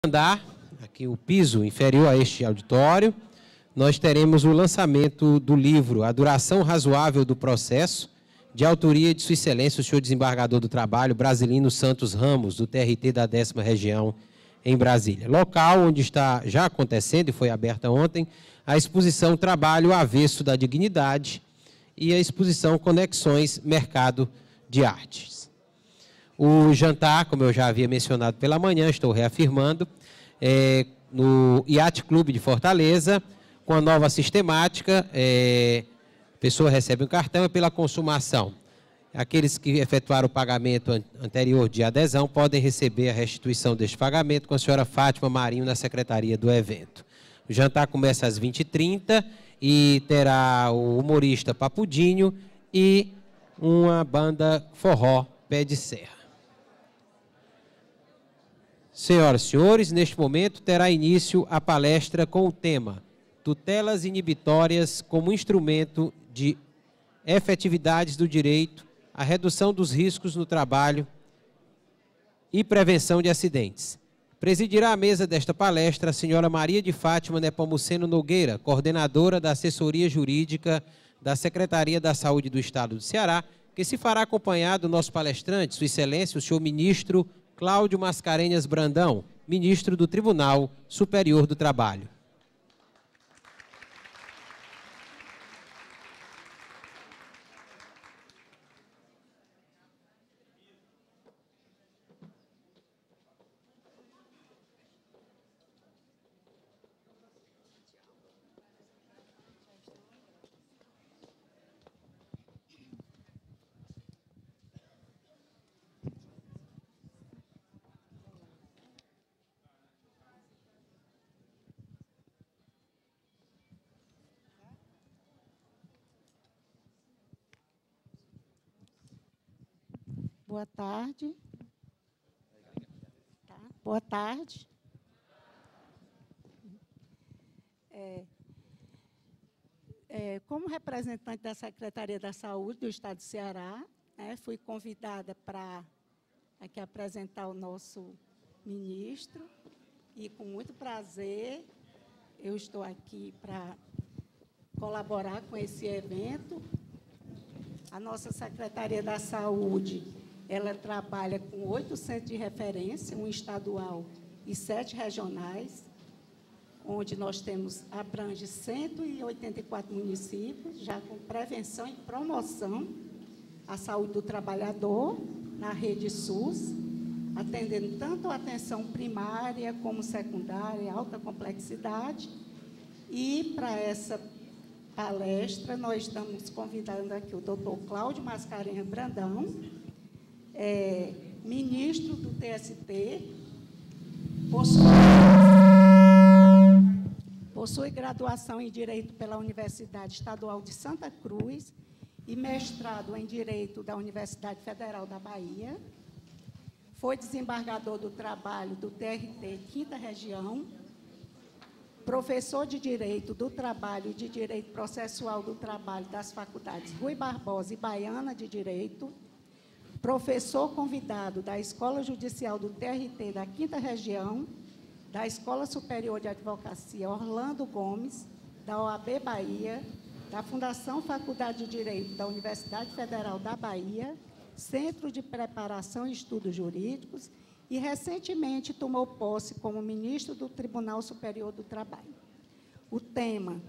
andar, aqui o piso inferior a este auditório, nós teremos o lançamento do livro A Duração Razoável do Processo, de autoria de Sua Excelência, o senhor desembargador do Trabalho, Brasilino Santos Ramos, do TRT da 10ª Região, em Brasília. Local onde está já acontecendo, e foi aberta ontem, a exposição Trabalho Avesso da Dignidade e a exposição Conexões Mercado de Artes. O jantar, como eu já havia mencionado pela manhã, estou reafirmando, no Yacht Clube de Fortaleza, com a nova sistemática, a pessoa recebe um cartão e pela consumação. Aqueles que efetuaram o pagamento anterior de adesão podem receber a restituição deste pagamento com a senhora Fátima Marinho na secretaria do evento. O jantar começa às 20h30 e terá o humorista Papudinho e uma banda forró Pé de Serra. Senhoras e senhores, neste momento terá início a palestra com o tema Tutelas inibitórias como instrumento de efetividades do direito, a redução dos riscos no trabalho e prevenção de acidentes. Presidirá a mesa desta palestra a senhora Maria de Fátima Nepomuceno Nogueira, coordenadora da Assessoria Jurídica da Secretaria da Saúde do Estado do Ceará, que se fará acompanhar do nosso palestrante, Sua Excelência, o senhor ministro Cláudio Mascarenhas Brandão, ministro do Tribunal Superior do Trabalho. Boa tarde. Tá. Boa tarde. Como representante da Secretaria da Saúde do Estado do Ceará, fui convidada para aqui apresentar o nosso ministro e, com muito prazer, eu estou aqui para colaborar com esse evento. A nossa Secretaria da Saúde, ela trabalha com 8 centros de referência, um estadual e 7 regionais, onde nós abrange 184 municípios, já com prevenção e promoção à saúde do trabalhador na rede SUS, atendendo tanto a atenção primária como secundária, alta complexidade. E para essa palestra, nós estamos convidando aqui o doutor Cláudio Mascarenhas Brandão, ministro do TST, possui graduação em Direito pela Universidade Estadual de Santa Cruz e mestrado em Direito da Universidade Federal da Bahia. Foi desembargador do Trabalho do TRT 5ª Região, professor de Direito do Trabalho e de Direito Processual do Trabalho das faculdades Rui Barbosa e Baiana de Direito, professor convidado da Escola Judicial do TRT da 5ª Região, da Escola Superior de Advocacia Orlando Gomes, da OAB Bahia, da Fundação Faculdade de Direito da Universidade Federal da Bahia, Centro de Preparação e Estudos Jurídicos, e recentemente tomou posse como ministro do Tribunal Superior do Trabalho. O tema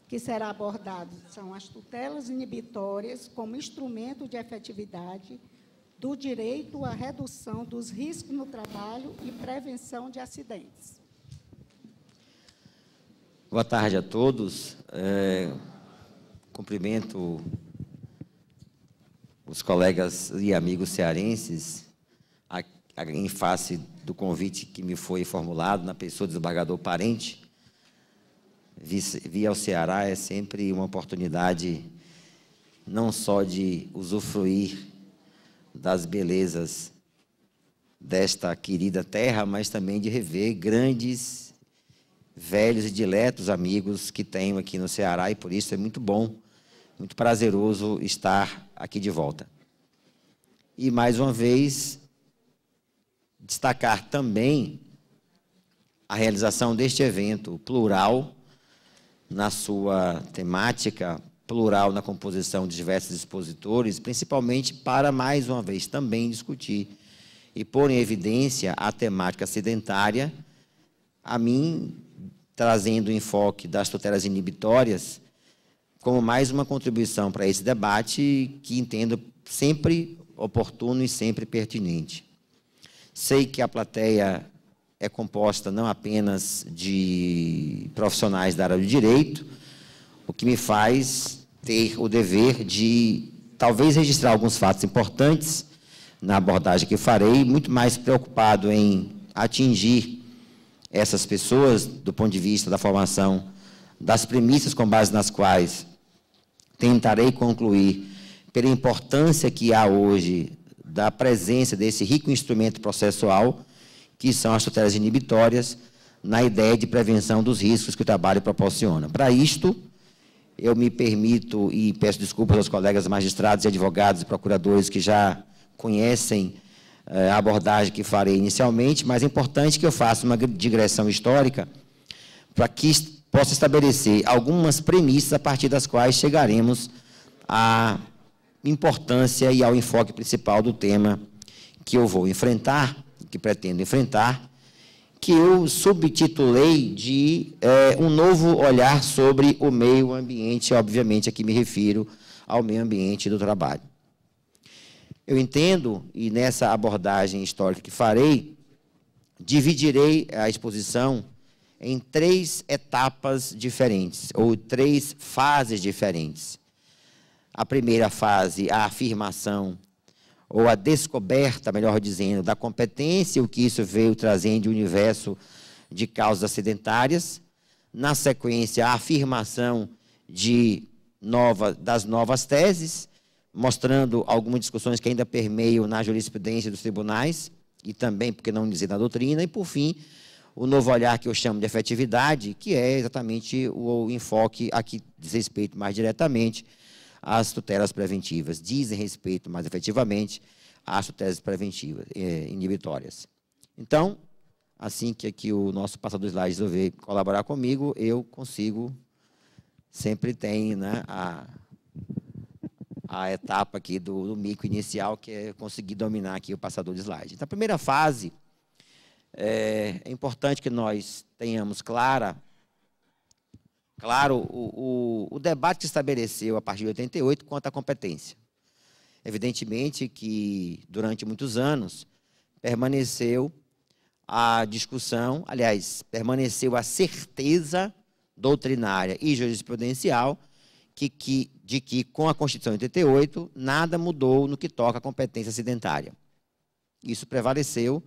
que será abordado são as tutelas inibitórias como instrumento de efetividade do direito à redução dos riscos no trabalho e prevenção de acidentes. Boa tarde a todos. Cumprimento os colegas e amigos cearenses em face do convite que me foi formulado na pessoa do desembargador Parente. Vir ao Ceará é sempre uma oportunidade não só de usufruir das belezas desta querida terra, mas também de rever grandes, velhos e diletos amigos que tenho aqui no Ceará, e por isso é muito bom, muito prazeroso estar aqui de volta. E, mais uma vez, destacar também a realização deste evento plural na sua temática, plural na composição de diversos expositores, principalmente para, mais uma vez, também discutir e pôr em evidência a temática sedentária, a mim trazendo o enfoque das tutelas inibitórias como mais uma contribuição para esse debate que entendo sempre oportuno e sempre pertinente. Sei que a plateia é composta não apenas de profissionais da área do direito, o que me faz ter o dever de talvez registrar alguns fatos importantes na abordagem que farei, muito mais preocupado em atingir essas pessoas do ponto de vista da formação das premissas com base nas quais tentarei concluir pela importância que há hoje da presença desse rico instrumento processual, que são as tutelas inibitórias, na ideia de prevenção dos riscos que o trabalho proporciona. Para isto, eu me permito, e peço desculpas aos colegas magistrados e advogados e procuradores que já conhecem a abordagem que farei inicialmente, mas é importante que eu faça uma digressão histórica para que possa estabelecer algumas premissas a partir das quais chegaremos à importância e ao enfoque principal do tema que eu vou enfrentar, que pretendo enfrentar, que eu subtitulei de um novo olhar sobre o meio ambiente, obviamente aqui me refiro ao meio ambiente do trabalho. Eu entendo, e nessa abordagem histórica que farei, dividirei a exposição em 3 etapas diferentes, ou 3 fases diferentes. A primeira fase, a afirmação, ou a descoberta, melhor dizendo, da competência, o que isso veio trazendo de universo de causas acidentárias. Na sequência, a afirmação das novas teses, mostrando algumas discussões que ainda permeiam na jurisprudência dos tribunais, e também, por que não dizer, na doutrina, e, por fim, o novo olhar que eu chamo de efetividade, que é exatamente o enfoque a que diz respeito mais diretamente às tutelas preventivas, dizem respeito mais efetivamente às tutelas preventivas, inibitórias. Então, assim que aqui o nosso passador de slides resolver colaborar comigo, eu consigo, sempre tem, né, a etapa aqui do mico inicial, que é conseguir dominar aqui o passador de slides. Então, a primeira fase, é importante que nós tenhamos claro o debate que estabeleceu a partir de 88 quanto à competência. Evidentemente que, durante muitos anos, permaneceu a discussão, aliás, permaneceu a certeza doutrinária e jurisprudencial de que, com a Constituição de 88, nada mudou no que toca à competência acidentária. Isso prevaleceu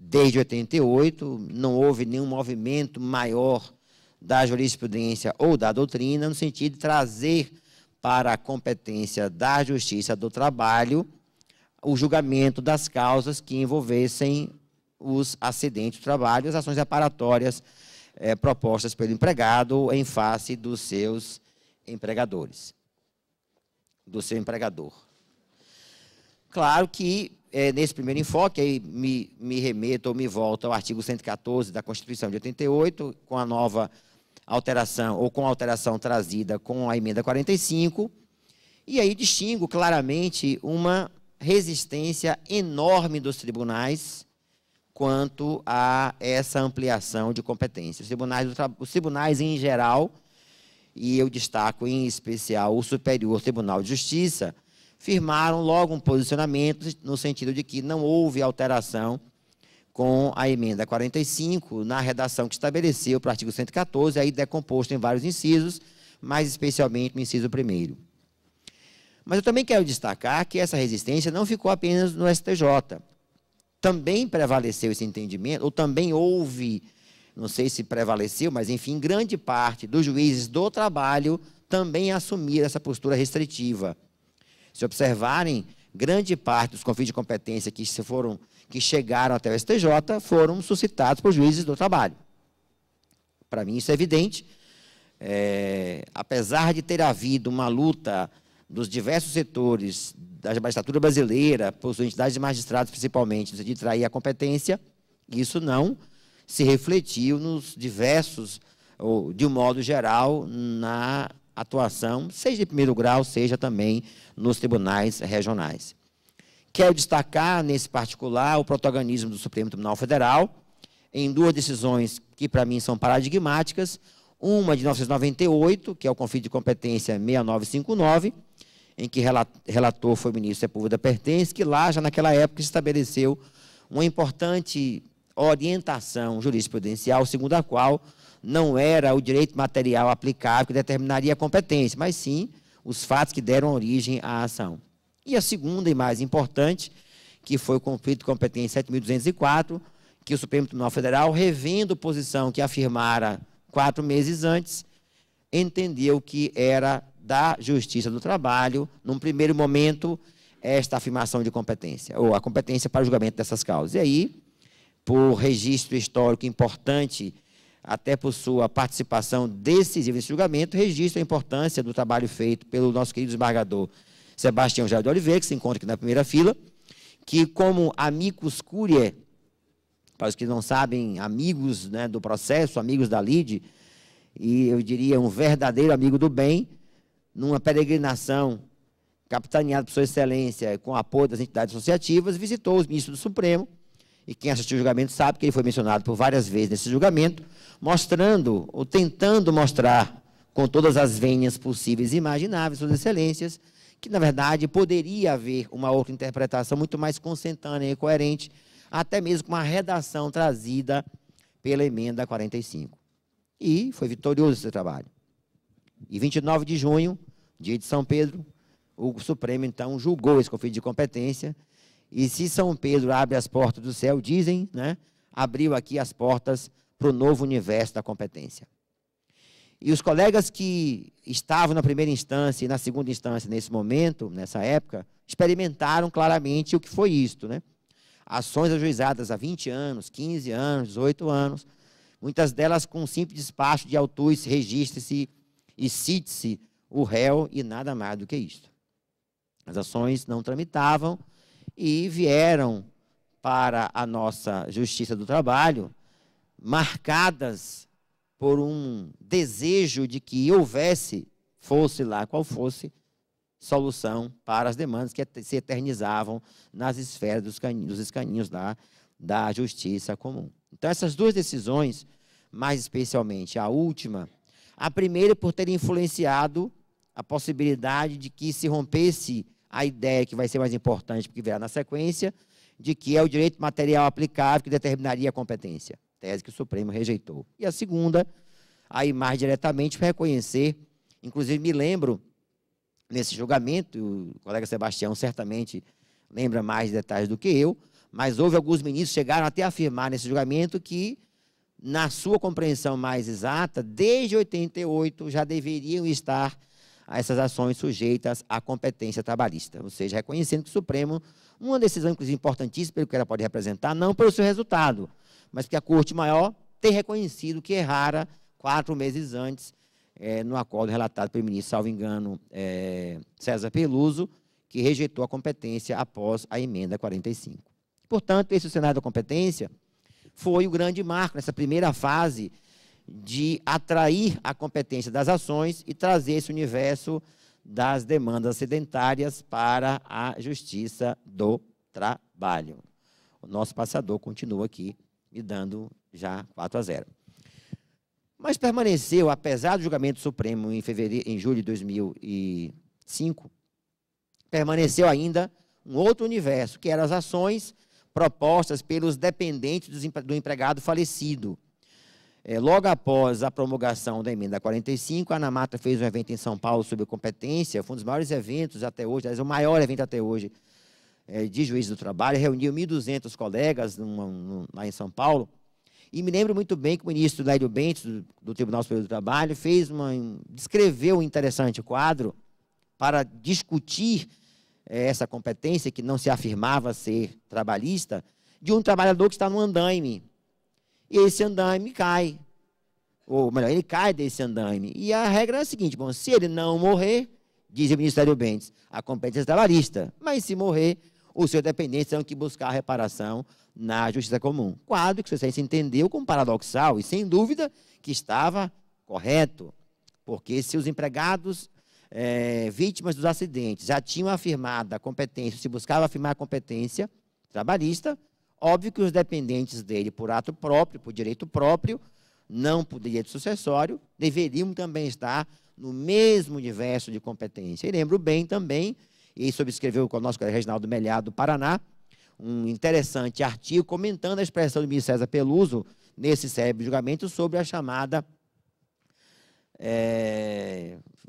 desde 88, não houve nenhum movimento maior da jurisprudência ou da doutrina, no sentido de trazer para a competência da Justiça do Trabalho o julgamento das causas que envolvessem os acidentes do trabalho, as ações reparatórias propostas pelo empregado em face dos seus empregadores, do seu empregador. Claro que, nesse primeiro enfoque, aí me remeto ou me volto ao artigo 114 da Constituição de 88, com a nova alteração, ou com a alteração trazida com a emenda 45, e aí distingo claramente uma resistência enorme dos tribunais quanto a essa ampliação de competência. Os tribunais em geral, e eu destaco em especial o Superior Tribunal de Justiça, firmaram logo um posicionamento no sentido de que não houve alteração com a emenda 45 na redação que estabeleceu para o artigo 114, aí decomposto em vários incisos, mais especialmente no inciso 1º. Mas eu também quero destacar que essa resistência não ficou apenas no STJ. Também prevaleceu esse entendimento, ou também houve, não sei se prevaleceu, mas, enfim, grande parte dos juízes do trabalho também assumiram essa postura restritiva. Se observarem, grande parte dos conflitos de competência que chegaram até o STJ foram suscitados por juízes do trabalho. Para mim, isso é evidente. Apesar de ter havido uma luta dos diversos setores da magistratura brasileira, por suas entidades de magistrados, principalmente, de trair a competência, isso não se refletiu nos diversos, ou de um modo geral, na atuação, seja de primeiro grau, seja também nos tribunais regionais. Quero destacar, nesse particular, o protagonismo do Supremo Tribunal Federal, em duas decisões que, para mim, são paradigmáticas. Uma de 1998, que é o conflito de competência 6959, em que relator foi o ministro Sepúlveda Pertence, que lá, já naquela época, se estabeleceu uma importante orientação jurisprudencial, segundo a qual não era o direito material aplicável que determinaria a competência, mas sim os fatos que deram origem à ação. E a segunda e mais importante, que foi o conflito de competência 7.204, que o Supremo Tribunal Federal, revendo posição que afirmara 4 meses antes, entendeu que era da Justiça do Trabalho, num primeiro momento, esta afirmação de competência, ou a competência para o julgamento dessas causas. E aí, por registro histórico importante, até por sua participação decisiva nesse julgamento, registra a importância do trabalho feito pelo nosso querido desembargador Sebastião Geraldo de Oliveira, que se encontra aqui na primeira fila, que, como amicus curiae, para os que não sabem, amigos, né, do processo, amigos da lide, e eu diria um verdadeiro amigo do bem, numa peregrinação capitaneada por Sua Excelência, com apoio das entidades associativas, visitou os ministros do Supremo, e quem assistiu o julgamento sabe que ele foi mencionado por várias vezes nesse julgamento, mostrando, ou tentando mostrar, com todas as vênias possíveis e imagináveis, Suas Excelências, que, na verdade, poderia haver uma outra interpretação muito mais consentânea e coerente, até mesmo com uma redação trazida pela emenda 45. E foi vitorioso esse trabalho. E 29 de junho, dia de São Pedro, o Supremo, então, julgou esse conflito de competência. E se São Pedro abre as portas do céu, dizem, né, abriu aqui as portas para o novo universo da competência. E os colegas que estavam na primeira instância e na segunda instância nesse momento, nessa época, experimentaram claramente o que foi isto, né? Ações ajuizadas há 20 anos, 15 anos, 18 anos, muitas delas com um simples despacho de autue-se, registre-se e cite-se o réu e nada mais do que isto. As ações não tramitavam e vieram para a nossa Justiça do Trabalho marcadas por um desejo de que houvesse, fosse lá qual fosse, solução para as demandas que se eternizavam nas esferas dos escaninhos da justiça comum. Então, essas duas decisões, mais especialmente a última, a primeira por ter influenciado a possibilidade de que se rompesse a ideia que vai ser mais importante, porque virá na sequência, de que é o direito material aplicável que determinaria a competência, tese que o Supremo rejeitou. E a segunda, aí mais diretamente, para reconhecer, inclusive me lembro, nesse julgamento, o colega Sebastião certamente lembra mais detalhes do que eu, mas houve alguns ministros que chegaram até a afirmar nesse julgamento que, na sua compreensão mais exata, desde 88 já deveriam estar essas ações sujeitas à competência trabalhista, ou seja, reconhecendo que o Supremo, uma decisão, inclusive, importantíssima pelo que ela pode representar, não pelo seu resultado, mas porque a Corte Maior tem reconhecido que errara 4 meses antes, no acordo relatado pelo ministro, salvo engano, César Peluso, que rejeitou a competência após a emenda 45. Portanto, esse cenário da competência foi o grande marco nessa primeira fase de atrair a competência das ações e trazer esse universo das demandas sedentárias para a Justiça do Trabalho. O nosso passador continua aqui me dando já 4-0. Mas permaneceu, apesar do julgamento supremo em julho de 2005, permaneceu ainda um outro universo, que eram as ações propostas pelos dependentes do empregado falecido. Logo após a promulgação da emenda 45, a ANAMATA fez um evento em São Paulo sobre competência, foi um dos maiores eventos até hoje, aliás, o maior evento até hoje de juízes do trabalho, reuniu 1.200 colegas lá em São Paulo, e me lembro muito bem que o ministro Lélio Bentes, do Tribunal Superior do Trabalho, descreveu um interessante quadro para discutir essa competência, que não se afirmava ser trabalhista, de um trabalhador que está no andaime. E esse andaime cai. Ou melhor, ele cai desse andaime. E a regra é a seguinte, bom, se ele não morrer, diz o ministro Lélio Bentes, a competência é trabalhista. Mas se morrer, os seus dependentes terão que buscar a reparação na justiça comum. Quadro que você entendeu como paradoxal e, sem dúvida, que estava correto. Porque se os empregados vítimas dos acidentes já tinham afirmado a competência, se buscava afirmar a competência trabalhista, óbvio que os dependentes dele, por ato próprio, por direito próprio, não por direito sucessório, deveriam também estar no mesmo universo de competência. E lembro bem também, e subscreveu com o nosso colega Reginaldo Melhado, do Paraná, um interessante artigo comentando a expressão do ministro César Peluso, nesse célebre julgamento, sobre a chamada...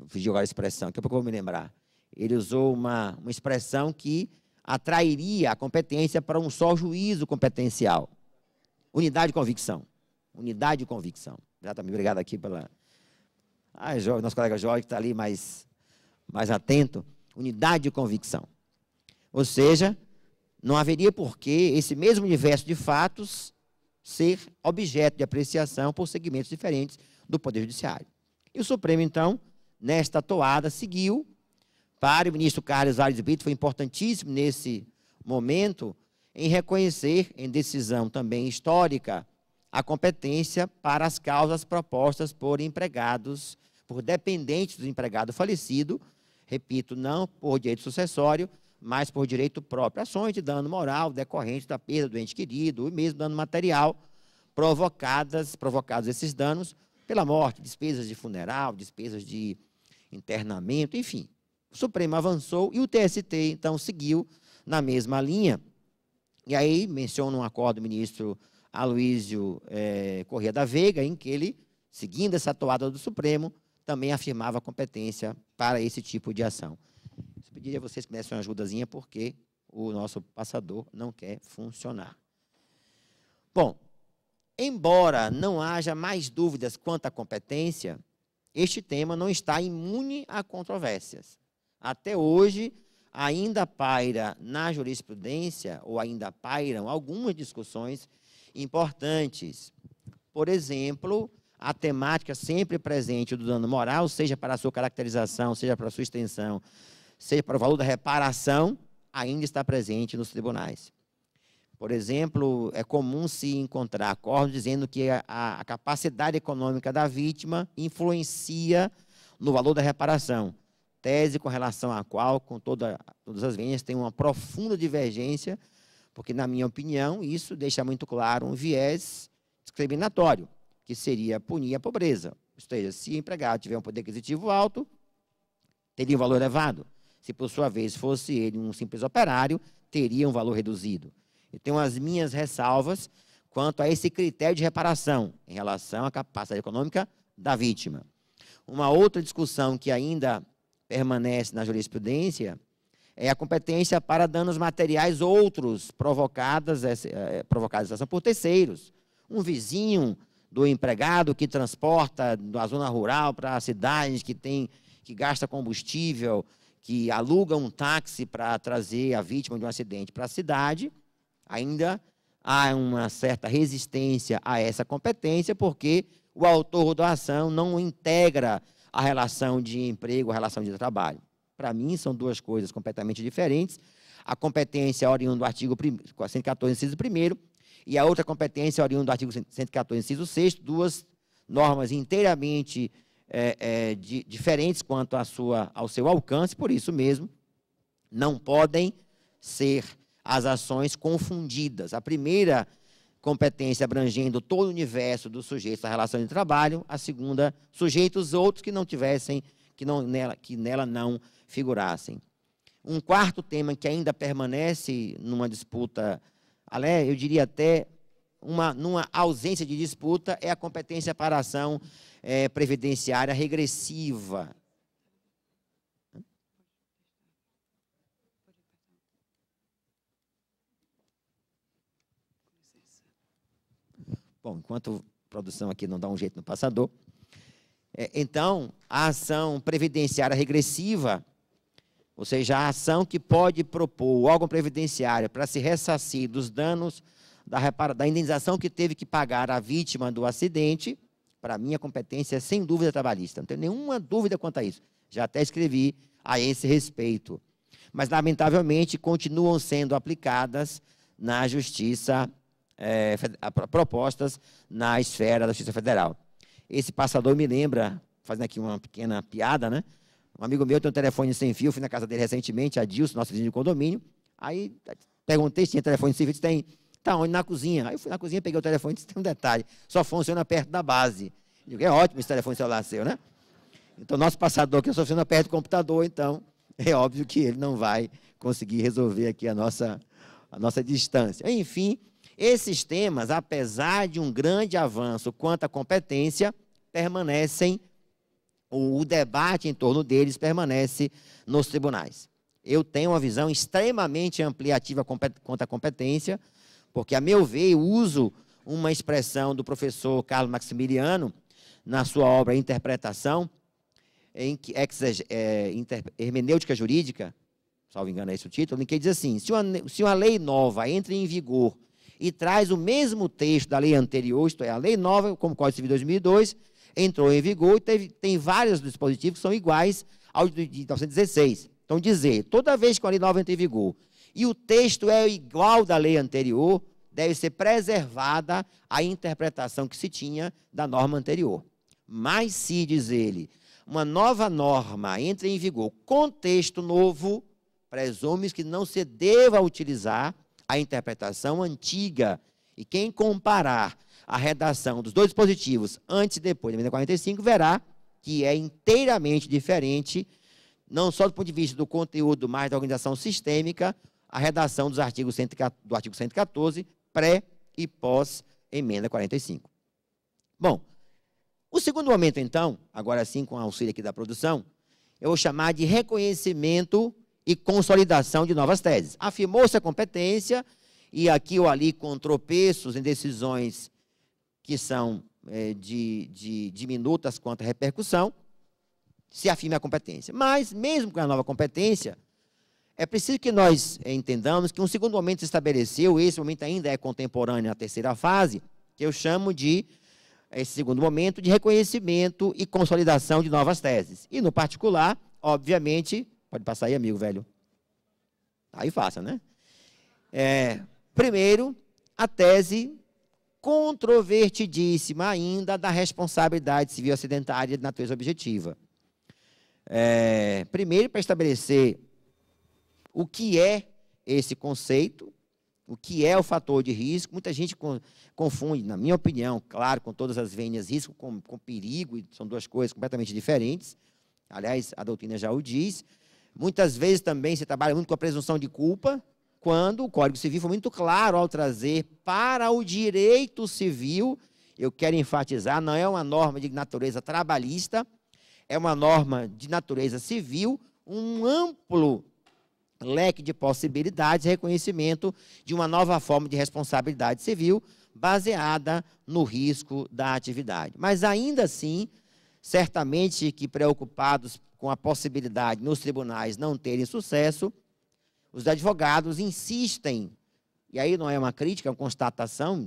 fugiu agora a expressão, daqui a pouco eu vou me lembrar. Ele usou uma expressão que atrairia a competência para um só juízo competencial. Unidade de convicção. Unidade de convicção. Exatamente, obrigado aqui pela... nosso colega Jorge, que está ali mais atento. Unidade de convicção. Ou seja, não haveria por que esse mesmo universo de fatos ser objeto de apreciação por segmentos diferentes do Poder Judiciário. E o Supremo, então, nesta toada, seguiu para o ministro Carlos Aires Brito, foi importantíssimo nesse momento, em reconhecer, em decisão também histórica, a competência para as causas propostas por empregados, por dependentes do empregado falecido, repito, não por direito sucessório, mas por direito próprio. Ações de dano moral decorrente da perda do ente querido, e mesmo dano material, provocados esses danos pela morte, despesas de funeral, despesas de internamento, enfim. O Supremo avançou e o TST, então, seguiu na mesma linha. E aí menciona um acordo do ministro Aloísio Corrêa da Veiga, em que ele, seguindo essa toada do Supremo, também afirmava competência para esse tipo de ação. Eu pediria a vocês que me dessem uma ajudazinha, porque o nosso passador não quer funcionar. Bom, embora não haja mais dúvidas quanto à competência, este tema não está imune a controvérsias. Até hoje, ainda paira na jurisprudência, ou ainda pairam algumas discussões importantes. Por exemplo, a temática sempre presente do dano moral, seja para a sua caracterização, seja para a sua extensão, seja para o valor da reparação, ainda está presente nos tribunais. Por exemplo, é comum se encontrar acordos dizendo que a capacidade econômica da vítima influencia no valor da reparação, tese com relação à qual, com todas as vênias, tem uma profunda divergência, porque, na minha opinião, isso deixa muito claro um viés discriminatório, que seria punir a pobreza. Ou seja, se o empregado tiver um poder aquisitivo alto, teria um valor elevado. Se, por sua vez, fosse ele um simples operário, teria um valor reduzido. Eu tenho as minhas ressalvas quanto a esse critério de reparação em relação à capacidade econômica da vítima. Uma outra discussão que ainda permanece na jurisprudência é a competência para danos materiais outros provocados por terceiros. Um vizinho do empregado que transporta da zona rural para a cidade, que gasta combustível, que aluga um táxi para trazer a vítima de um acidente para a cidade, ainda há uma certa resistência a essa competência, porque o autor da ação não integra a relação de emprego, a relação de trabalho. Para mim, são duas coisas completamente diferentes. A competência oriunda do artigo 114, inciso 1º, e a outra competência oriunda do artigo 114, inciso 6º, duas normas inteiramente diferentes quanto ao seu alcance, por isso mesmo, não podem ser as ações confundidas. A primeira competência abrangendo todo o universo dos sujeitos da relação de trabalho, a segunda, sujeitos outros que não tivessem, que nela não figurassem. Um quarto tema que ainda permanece numa disputa, eu diria até numa ausência de disputa, é a competência para a ação previdenciária regressiva. Bom, enquanto a produção aqui não dá um jeito no passador, então, a ação previdenciária regressiva, ou seja, a ação que pode propor o órgão previdenciário para se ressarcir dos danos da indenização que teve que pagar a vítima do acidente, para mim a competência é sem dúvida trabalhista, não tenho nenhuma dúvida quanto a isso. Já até escrevi a esse respeito. mas, lamentavelmente, continuam sendo aplicadas na Justiça, propostas na esfera da Justiça Federal. Esse passador me lembra, fazendo aqui uma pequena piada, né? Um amigo meu tem um telefone sem fio, fui na casa dele recentemente, Adilson, nosso vizinho de condomínio, aí perguntei se tinha telefone sem fio, disse, tem. Tá onde? Na cozinha. Aí eu fui na cozinha, peguei o telefone e disse, tem um detalhe, só funciona perto da base. Eu digo, é ótimo esse telefone celular seu, né? Então, nosso passador que só funciona perto do computador, então, é óbvio que ele não vai conseguir resolver aqui a nossa distância. Enfim, esses temas, apesar de um grande avanço quanto à competência, permanecem, o debate em torno deles permanece nos tribunais. Eu tenho uma visão extremamente ampliativa quanto à competência, porque, a meu ver, eu uso uma expressão do professor Carlos Maximiliano, na sua obra Interpretação, Hermenêutica Jurídica, salvo engano é esse o título, em que diz assim, se uma lei nova entra em vigor e traz o mesmo texto da lei anterior, isto é, a lei nova, como o Código Civil de 2002, entrou em vigor e tem vários dispositivos que são iguais ao de 1916. Então, dizer, toda vez que uma lei nova entra em vigor e o texto é igual da lei anterior, deve ser preservada a interpretação que se tinha da norma anterior. Mas se, diz ele, uma nova norma entra em vigor com texto novo, presume que não se deva utilizar a interpretação antiga. E quem comparar a redação dos dois dispositivos antes e depois da emenda 45, verá que é inteiramente diferente, não só do ponto de vista do conteúdo, mas da organização sistêmica, a redação do artigo 114, pré e pós emenda 45. Bom, o segundo momento, então, agora sim com o auxílio aqui da produção, eu vou chamar de reconhecimento e consolidação de novas teses. Afirmou-se a competência, e aqui ou ali com tropeços em decisões que são diminutas quanto à repercussão, se afirme a competência. Mas, mesmo com a nova competência, é preciso que nós entendamos que um segundo momento se estabeleceu, esse momento ainda é contemporâneo à terceira fase, que eu chamo de, esse segundo momento, de reconhecimento e consolidação de novas teses. E, no particular, obviamente, pode passar aí, amigo velho. Aí faça, né? Primeiro, a tese controvertidíssima ainda da responsabilidade civil acidentária de natureza objetiva. Primeiro, para estabelecer o que é esse conceito, o que é o fator de risco. Muita gente confunde, na minha opinião, claro, com todas as vênias, risco com perigo, e são duas coisas completamente diferentes. Aliás, a doutrina já o diz. Muitas vezes também se trabalha muito com a presunção de culpa, quando o Código Civil foi muito claro ao trazer para o direito civil, eu quero enfatizar, não é uma norma de natureza trabalhista, é uma norma de natureza civil, um amplo leque de possibilidades, reconhecimento de uma nova forma de responsabilidade civil baseada no risco da atividade. Mas, ainda assim, certamente que preocupados com a possibilidade nos tribunais não terem sucesso, os advogados insistem, e aí não é uma crítica, é uma constatação,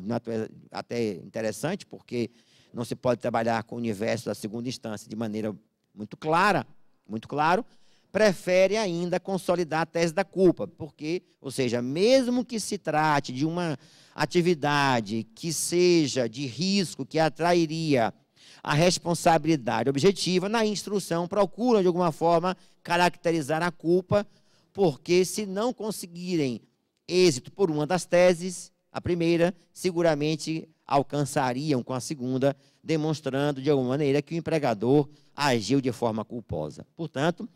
até interessante, porque não se pode trabalhar com o universo da segunda instância de maneira muito clara, muito claro, prefere ainda consolidar a tese da culpa, porque, ou seja, mesmo que se trate de uma atividade que seja de risco, que atrairia a responsabilidade objetiva, na instrução procuram, de alguma forma, caracterizar a culpa, porque se não conseguirem êxito por uma das teses, a primeira, seguramente alcançariam com a segunda, demonstrando, de alguma maneira, que o empregador agiu de forma culposa. Portanto,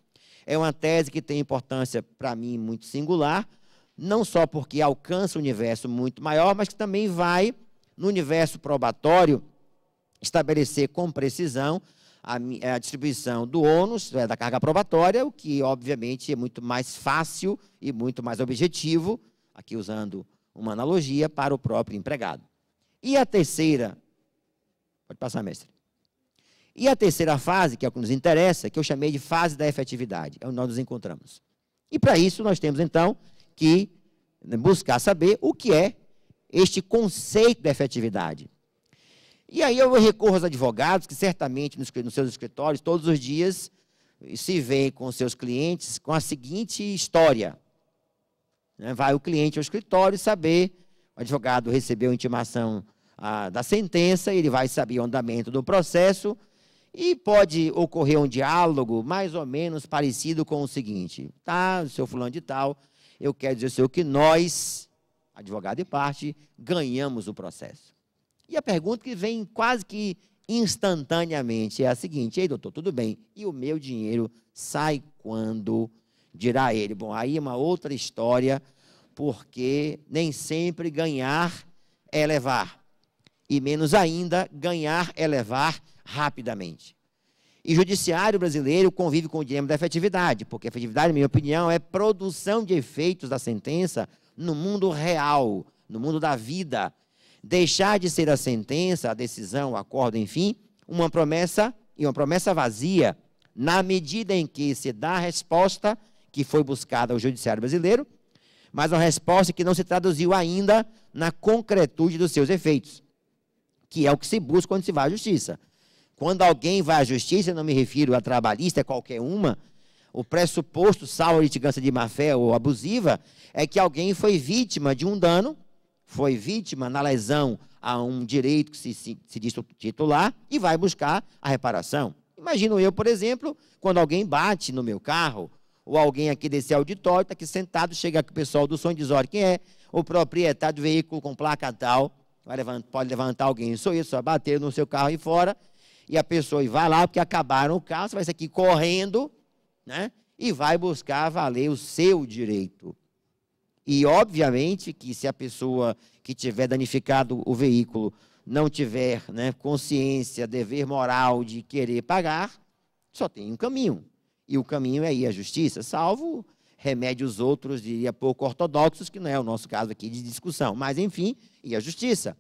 é uma tese que tem importância, para mim, muito singular, não só porque alcança um universo muito maior, mas que também vai, no universo probatório, estabelecer com precisão a distribuição do ônus, da carga probatória, o que, obviamente, é muito mais fácil e muito mais objetivo, aqui usando uma analogia, para o próprio empregado. E a terceira, pode passar, mestre. E a terceira fase, que é o que nos interessa, que eu chamei de fase da efetividade, é onde nós nos encontramos. E, para isso, nós temos, então, que buscar saber o que é este conceito da efetividade. E aí eu recorro aos advogados, que certamente nos seus escritórios, todos os dias, se vê com seus clientes com a seguinte história. Vai o cliente ao escritório saber, o advogado recebeu a intimação da sentença, ele vai saber o andamento do processo e pode ocorrer um diálogo mais ou menos parecido com o seguinte: tá, seu fulano de tal, eu quero dizer ao senhor que nós, advogado e parte, ganhamos o processo. E a pergunta que vem quase que instantaneamente é a seguinte: ei, doutor, tudo bem, e o meu dinheiro sai quando? Dirá ele. Bom, aí é uma outra história, porque nem sempre ganhar é levar, e menos ainda ganhar é levar rapidamente. E o judiciário brasileiro convive com o dilema da efetividade, porque a efetividade, na minha opinião, é produção de efeitos da sentença no mundo real, no mundo da vida. Deixar de ser a sentença, a decisão, o acordo, enfim, uma promessa, e uma promessa vazia, na medida em que se dá a resposta que foi buscada ao judiciário brasileiro, mas uma resposta que não se traduziu ainda na concretude dos seus efeitos, que é o que se busca quando se vai à justiça. Quando alguém vai à justiça, eu não me refiro a trabalhista, é qualquer uma, o pressuposto, salvo a litigância de má-fé ou abusiva, é que alguém foi vítima de um dano, foi vítima na lesão a um direito que se diz titular e vai buscar a reparação. Imagino eu, por exemplo, quando alguém bate no meu carro, ou alguém aqui desse auditório, está aqui sentado, chega aqui o pessoal do som e diz: olha, quem é o proprietário do veículo com placa tal? Pode levantar alguém, sou eu, só bater no seu carro e fora, e a pessoa vai lá, porque acabaram o carro, você vai sair aqui correndo, né? E vai buscar valer o seu direito. E, obviamente, que se a pessoa que tiver danificado o veículo não tiver, né, consciência, dever moral de querer pagar, só tem um caminho. E o caminho é ir à justiça, salvo remédios outros, diria, pouco ortodoxos, que não é o nosso caso aqui de discussão. Mas, enfim, ir à justiça.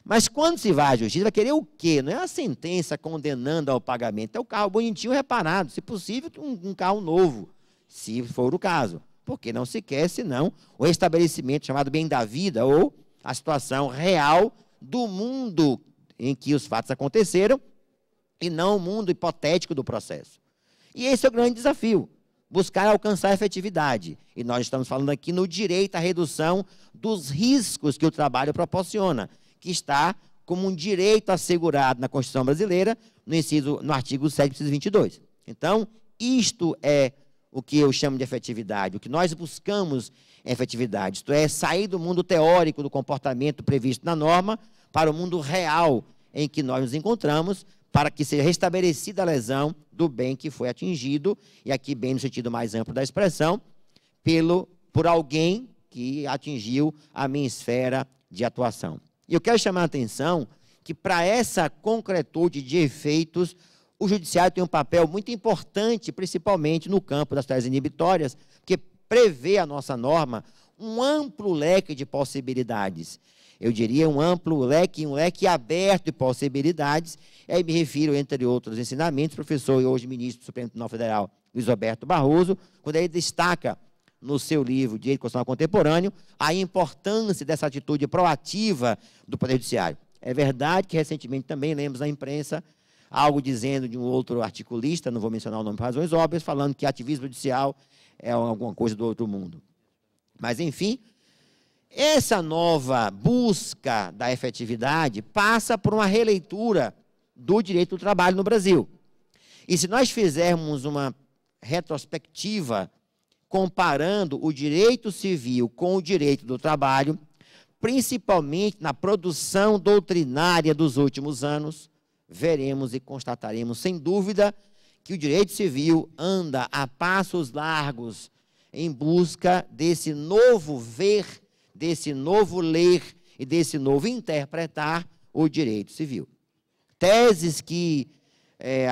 Mas quando se vai à justiça, vai querer o quê? Não é a sentença condenando ao pagamento, é o carro bonitinho reparado, se possível, um carro novo, se for o caso. Porque não se quer, senão, o estabelecimento chamado bem da vida, ou a situação real do mundo em que os fatos aconteceram, e não o mundo hipotético do processo. E esse é o grande desafio, buscar alcançar a efetividade. E nós estamos falando aqui no direito à redução dos riscos que o trabalho proporciona, que está como um direito assegurado na Constituição brasileira, no artigo 722. Então, isto é o que eu chamo de efetividade, o que nós buscamos em efetividade, isto é, sair do mundo teórico do comportamento previsto na norma para o mundo real em que nós nos encontramos, para que seja restabelecida a lesão do bem que foi atingido, e aqui bem no sentido mais amplo da expressão, por alguém que atingiu a minha esfera de atuação. E eu quero chamar a atenção que, para essa concretude de efeitos, o judiciário tem um papel muito importante, principalmente no campo das tutelares inibitórias, porque prevê a nossa norma um amplo leque de possibilidades. Eu diria um amplo leque, um leque aberto de possibilidades. E aí me refiro, entre outros ensinamentos, professor e hoje ministro do Supremo Tribunal Federal, Luiz Roberto Barroso, quando ele destaca no seu livro Direito Constitucional Contemporâneo a importância dessa atitude proativa do Poder Judiciário. É verdade que recentemente também lemos na imprensa algo dizendo de um outro articulista, não vou mencionar o nome por razões óbvias, falando que ativismo judicial é alguma coisa do outro mundo. Mas, enfim, essa nova busca da efetividade passa por uma releitura do direito do trabalho no Brasil. E se nós fizermos uma retrospectiva comparando o direito civil com o direito do trabalho, principalmente na produção doutrinária dos últimos anos, veremos e constataremos, sem dúvida, que o direito civil anda a passos largos em busca desse novo ver, desse novo ler e desse novo interpretar o direito civil. Teses que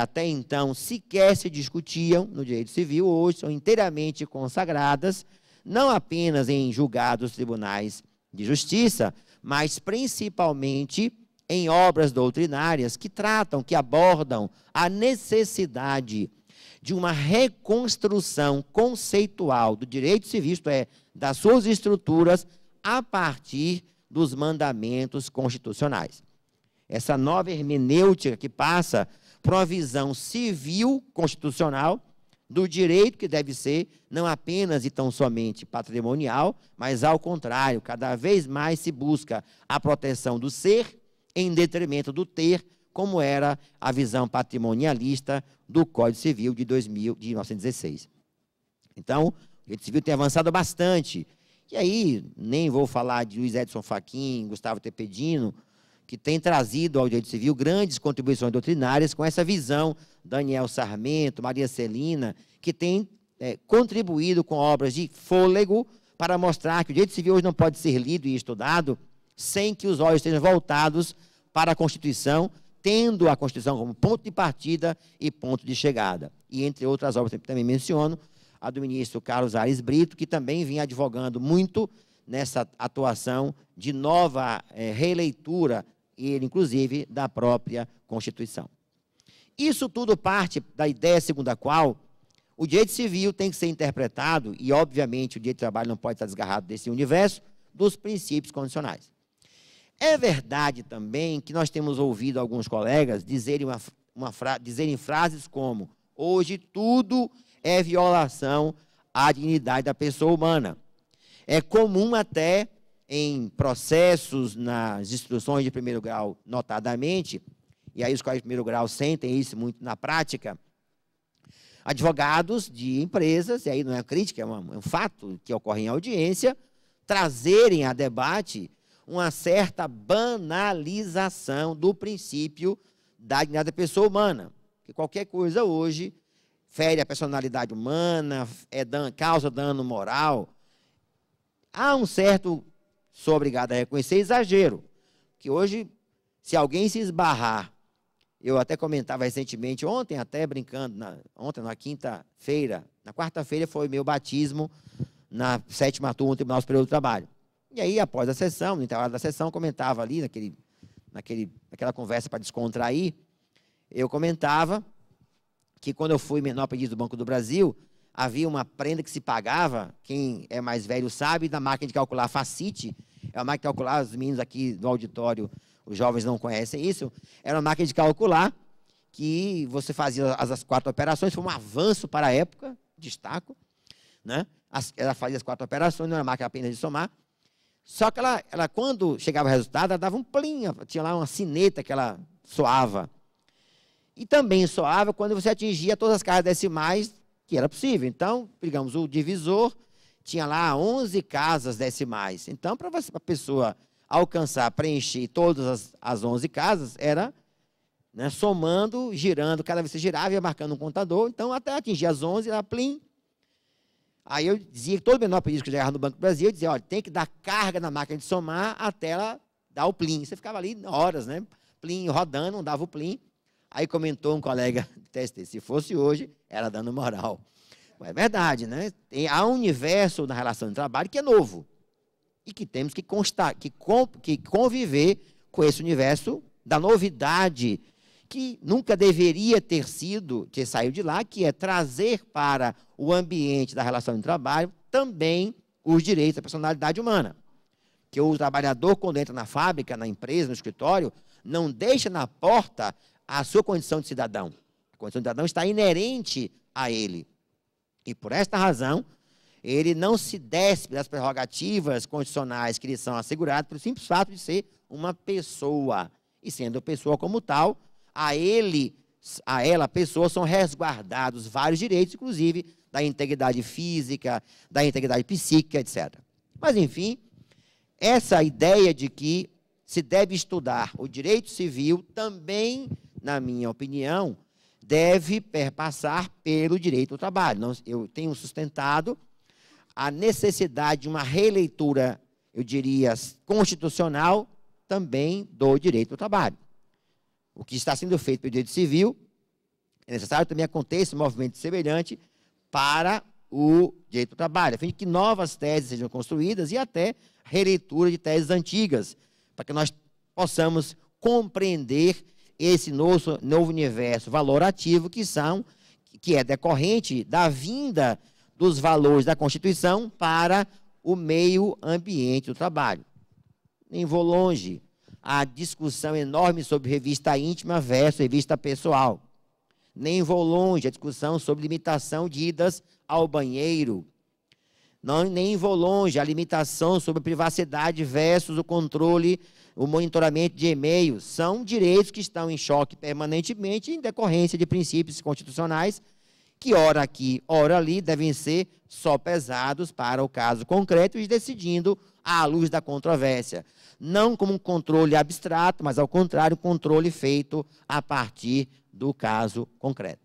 até então sequer se discutiam no direito civil, hoje são inteiramente consagradas, não apenas em julgados tribunais de justiça, mas principalmente em obras doutrinárias que tratam, que abordam a necessidade de uma reconstrução conceitual do direito civil, isto é, das suas estruturas, a partir dos mandamentos constitucionais. Essa nova hermenêutica que passa para uma visão civil constitucional do direito que deve ser não apenas e tão somente patrimonial, mas, ao contrário, cada vez mais se busca a proteção do ser em detrimento do ter, como era a visão patrimonialista do Código Civil de 1916. Então, o direito civil tem avançado bastante. E aí, nem vou falar de Luiz Edson Fachin, Gustavo Tepedino, que tem trazido ao direito civil grandes contribuições doutrinárias com essa visão, Daniel Sarmento, Maria Celina, que tem contribuído com obras de fôlego para mostrar que o direito civil hoje não pode ser lido e estudado sem que os olhos estejam voltados para a Constituição, tendo a Constituição como ponto de partida e ponto de chegada. E, entre outras obras, também menciono a do ministro Carlos Aires Brito, que também vinha advogando muito nessa atuação de nova releitura, ele, inclusive, da própria Constituição. Isso tudo parte da ideia segundo a qual o direito civil tem que ser interpretado, e, obviamente, o direito do trabalho não pode estar desgarrado desse universo, dos princípios condicionais. É verdade também que nós temos ouvido alguns colegas dizerem frases como: hoje tudo é violação à dignidade da pessoa humana. É comum até em processos nas instituições de primeiro grau, notadamente, e aí os colégios de primeiro grau sentem isso muito na prática, advogados de empresas, e aí não é crítica, é um fato que ocorre em audiência, trazerem a debate uma certa banalização do princípio da dignidade da pessoa humana. Que qualquer coisa hoje fere a personalidade humana, causa dano moral. Há um certo, sou obrigado a reconhecer, exagero. Que hoje, se alguém se esbarrar, eu até comentava recentemente, ontem até brincando, ontem na quinta-feira, na quarta-feira foi meu batismo na 7ª turma do Tribunal Superior do Trabalho. E aí, após a sessão, no intervalo da sessão, comentava ali, naquela conversa para descontrair, eu comentava que quando eu fui menor aprendiz do Banco do Brasil, havia uma prenda que se pagava, quem é mais velho sabe, da máquina de calcular Facite, é uma máquina de calcular, os meninos aqui do auditório, os jovens não conhecem isso, era uma máquina de calcular que você fazia as 4 operações, foi um avanço para a época, destaco, né? Ela fazia as 4 operações, não era máquina apenas de somar, só que ela, quando chegava o resultado, ela dava um plim, tinha lá uma sineta que ela soava. E também soava quando você atingia todas as casas decimais que era possível. Então, digamos, o divisor tinha lá 11 casas decimais. Então, para a pessoa alcançar, preencher todas as 11 casas, era, né, somando, girando, cada vez que você girava, ia marcando um contador. Então, até atingir as 11, era plim. Aí eu dizia que todo menor aprendiz que chegava no Banco do Brasil, eu dizia, olha, tem que dar carga na máquina de somar até ela dar o plim. Você ficava ali horas, né? Plim, rodando, não dava o plim. Aí comentou um colega do TST, se fosse hoje, era dano moral. É verdade, né? Há um universo na relação de trabalho que é novo. E que temos que conviver com esse universo da novidade, que nunca deveria ter saído de lá, que é trazer para o ambiente da relação de trabalho também os direitos da personalidade humana. Que o trabalhador, quando entra na fábrica, na empresa, no escritório, não deixa na porta a sua condição de cidadão. A condição de cidadão está inerente a ele. E, por esta razão, ele não se despe das prerrogativas constitucionais que lhe são asseguradas pelo simples fato de ser uma pessoa. E, sendo pessoa como tal, a ela, a pessoa, são resguardados vários direitos, inclusive da integridade física, da integridade psíquica, etc. Mas, enfim, essa ideia de que se deve estudar o direito civil também, na minha opinião, deve perpassar pelo direito do trabalho. Eu tenho sustentado a necessidade de uma releitura, eu diria, constitucional, também do direito do trabalho. O que está sendo feito pelo direito civil, é necessário também aconteça um movimento semelhante para o direito do trabalho, a fim de que novas teses sejam construídas e até releitura de teses antigas, para que nós possamos compreender esse novo universo valorativo que é decorrente da vinda dos valores da Constituição para o meio ambiente do trabalho. Nem vou longe. A discussão enorme sobre revista íntima versus revista pessoal. nem vou longe a discussão sobre limitação de idas ao banheiro. Nem vou longe a limitação sobre privacidade versus o controle, o monitoramento de e-mails. São direitos que estão em choque permanentemente em decorrência de princípios constitucionais que, ora aqui, ora ali, devem ser só pesados para o caso concreto e decidindo à luz da controvérsia. Não como um controle abstrato, mas, ao contrário, um controle feito a partir do caso concreto.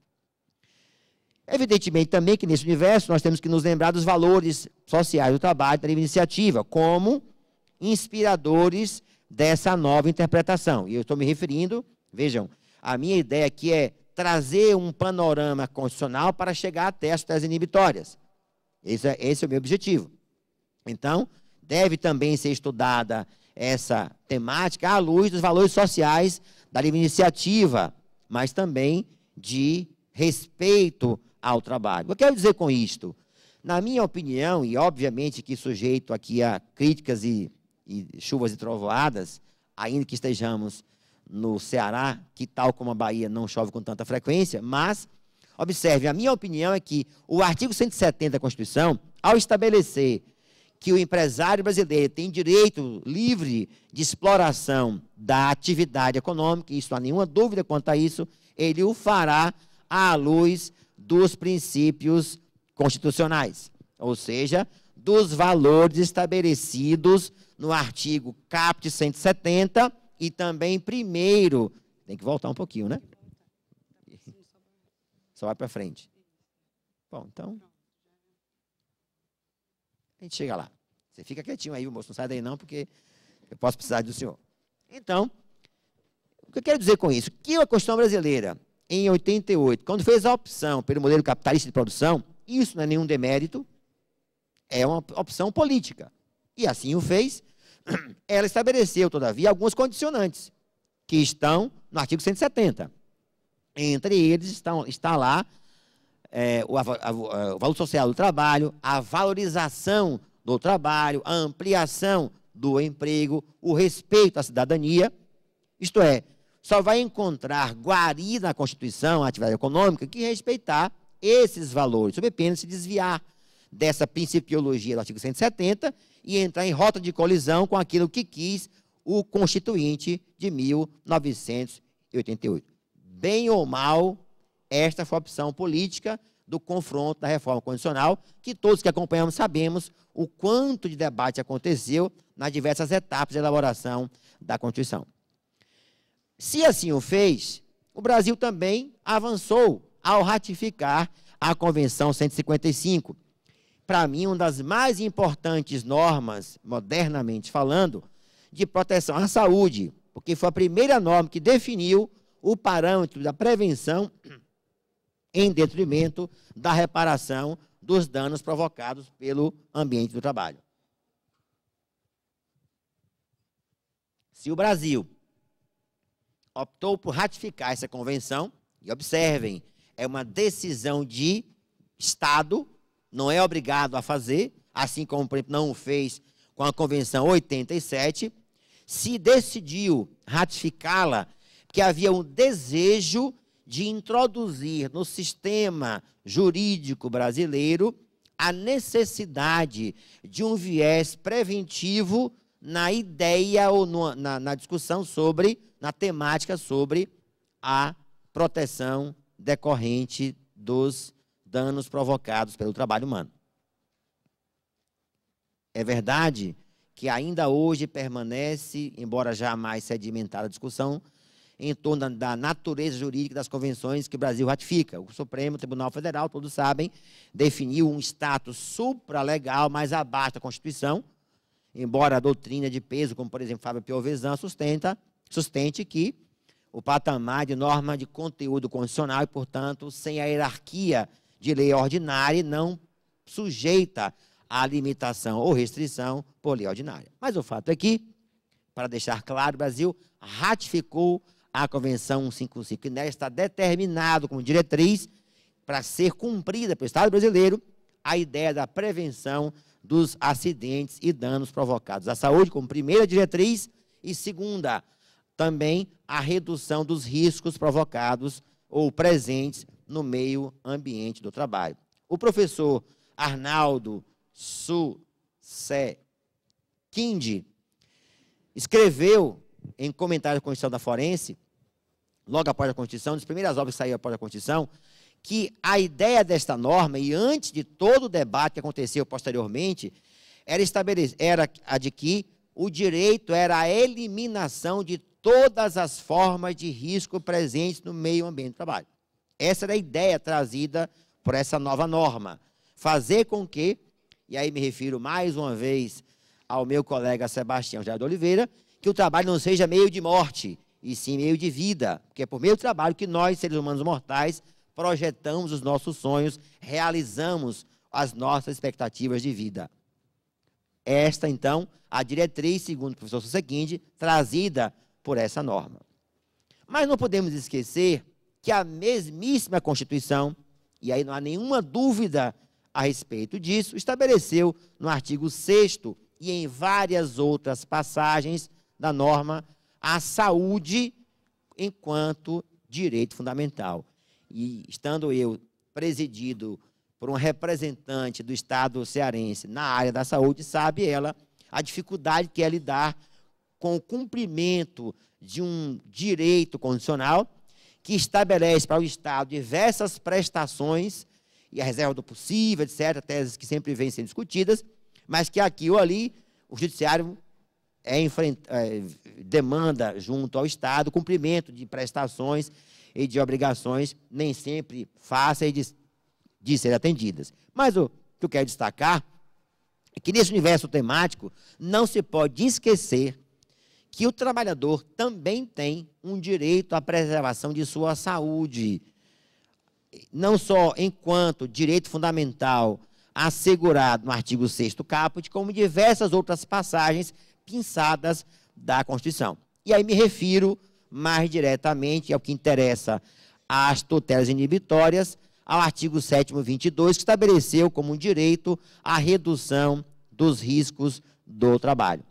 Evidentemente, também que nesse universo nós temos que nos lembrar dos valores sociais do trabalho da livre iniciativa, como inspiradores dessa nova interpretação. E eu estou me referindo, vejam, a minha ideia aqui é trazer um panorama constitucional para chegar até as teses inibitórias. Esse é o meu objetivo. Então, deve também ser estudada essa temática à luz dos valores sociais da livre iniciativa, mas também de respeito ao trabalho. Eu quero dizer com isto, na minha opinião, e obviamente que sujeito aqui a críticas e chuvas e trovoadas, ainda que estejamos no Ceará, que tal como a Bahia não chove com tanta frequência, mas, observe, a minha opinião é que o artigo 170 da Constituição, ao estabelecer que o empresário brasileiro tem direito livre de exploração da atividade econômica, e isso não há nenhuma dúvida quanto a isso, ele o fará à luz dos princípios constitucionais, ou seja, dos valores estabelecidos no artigo caput 170 e também primeiro, tem que voltar um pouquinho, né? Só vai para frente. Bom, então, a gente chega lá. Você fica quietinho aí, moço, não sai daí não, porque eu posso precisar do senhor. Então, o que eu quero dizer com isso? Que a Constituição brasileira, em 88, quando fez a opção pelo modelo capitalista de produção, isso não é nenhum demérito, é uma opção política. E assim o fez. Ela estabeleceu, todavia, algumas condicionantes que estão no artigo 170. Entre eles está lá o valor social do trabalho, a valorização do trabalho, a ampliação do emprego, o respeito à cidadania. Isto é, só vai encontrar guarida na Constituição, a atividade econômica, que respeitar esses valores, sob pena de se desviar dessa principiologia do artigo 170 e entrar em rota de colisão com aquilo que quis o Constituinte de 1988. Bem ou mal, esta foi a opção política do confronto da reforma constitucional, que todos que acompanhamos sabemos o quanto de debate aconteceu nas diversas etapas de elaboração da Constituição. Se assim o fez, o Brasil também avançou ao ratificar a Convenção 155. Para mim, uma das mais importantes normas, modernamente falando, de proteção à saúde, porque foi a primeira norma que definiu o parâmetro da prevenção em detrimento da reparação dos danos provocados pelo ambiente do trabalho. Se o Brasil optou por ratificar essa convenção, e observem, é uma decisão de Estado, não é obrigado a fazer, assim como, por exemplo, não o fez com a Convenção 87, se decidiu ratificá-la, porque havia um desejo de introduzir no sistema jurídico brasileiro a necessidade de um viés preventivo na ideia ou na discussão sobre, na temática sobre a proteção decorrente dos danos provocados pelo trabalho humano. É verdade que ainda hoje permanece, embora jamais sedimentada a discussão, em torno da natureza jurídica das convenções que o Brasil ratifica. O Supremo Tribunal Federal, todos sabem, definiu um status supralegal mais abaixo da Constituição, embora a doutrina de peso, como por exemplo Fábio Piovesan, sustente que o patamar de norma de conteúdo constitucional e, portanto, sem a hierarquia de lei ordinária, não sujeita à limitação ou restrição por lei ordinária. Mas o fato é que, para deixar claro, o Brasil ratificou a Convenção 155, e nela está determinado como diretriz para ser cumprida pelo Estado brasileiro a ideia da prevenção dos acidentes e danos provocados à saúde, como primeira diretriz, e segunda, também a redução dos riscos provocados ou presentes no meio ambiente do trabalho. O professor Arnaldo Susequinde escreveu em comentário da Constituição da Forense, logo após a Constituição, das primeiras obras que saíram após a Constituição, que a ideia desta norma, e antes de todo o debate que aconteceu posteriormente, era a de que o direito era a eliminação de todas as formas de risco presentes no meio ambiente do trabalho. Essa era a ideia trazida por essa nova norma. Fazer com que, e aí me refiro mais uma vez ao meu colega Sebastião Gerardo Oliveira, que o trabalho não seja meio de morte, e sim meio de vida, porque é por meio do trabalho que nós, seres humanos mortais, projetamos os nossos sonhos, realizamos as nossas expectativas de vida. Esta, então, a diretriz, segundo o professor Susequinde, trazida por essa norma. Mas não podemos esquecer que a mesmíssima Constituição, e aí não há nenhuma dúvida a respeito disso, estabeleceu no artigo 6º e em várias outras passagens da norma a saúde enquanto direito fundamental. E estando eu presidido por um representante do Estado cearense na área da saúde, sabe ela a dificuldade que é lidar com o cumprimento de um direito constitucional que estabelece para o Estado diversas prestações e a reserva do possível, etc., teses que sempre vêm sendo discutidas, mas que aqui ou ali o Judiciário demanda junto ao Estado cumprimento de prestações e de obrigações nem sempre fáceis de serem atendidas. Mas o que eu quero destacar é que nesse universo temático não se pode esquecer que o trabalhador também tem um direito à preservação de sua saúde, não só enquanto direito fundamental assegurado no artigo 6º caput, como diversas outras passagens pinçadas da Constituição. E aí me refiro mais diretamente ao que interessa às tutelas inibitórias, ao artigo 7º, 22, que estabeleceu como um direito a redução dos riscos do trabalho.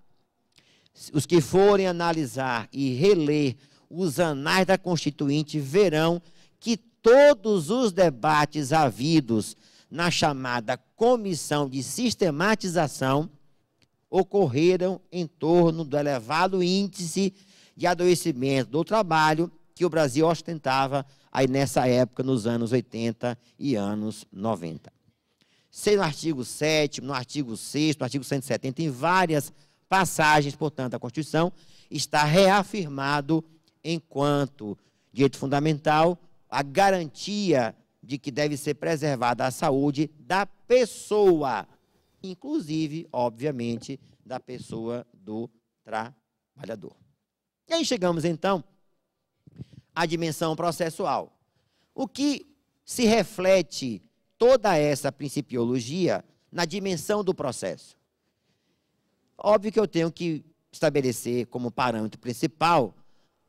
Os que forem analisar e reler os anais da Constituinte verão que todos os debates havidos na chamada Comissão de Sistematização ocorreram em torno do elevado índice de adoecimento do trabalho que o Brasil ostentava aí nessa época, nos anos 80 e anos 90. Seja no artigo 7º, no artigo 6º, no artigo 170, em várias passagens, portanto, da Constituição, está reafirmado, enquanto direito fundamental, a garantia de que deve ser preservada a saúde da pessoa, inclusive, obviamente, da pessoa do trabalhador. E aí chegamos, então, à dimensão processual. O que se reflete toda essa principiologia na dimensão do processo? Óbvio que eu tenho que estabelecer como parâmetro principal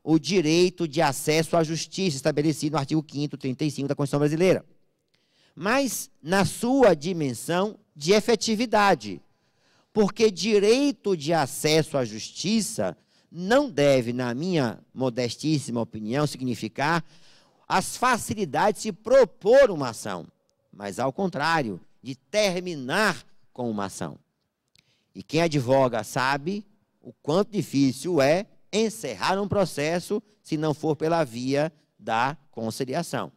o direito de acesso à justiça estabelecido no artigo 5º, 35 da Constituição Brasileira, mas na sua dimensão de efetividade, porque direito de acesso à justiça não deve, na minha modestíssima opinião, significar as facilidades de propor uma ação, mas, ao contrário, de terminar com uma ação. E quem advoga sabe o quanto difícil é encerrar um processo se não for pela via da conciliação.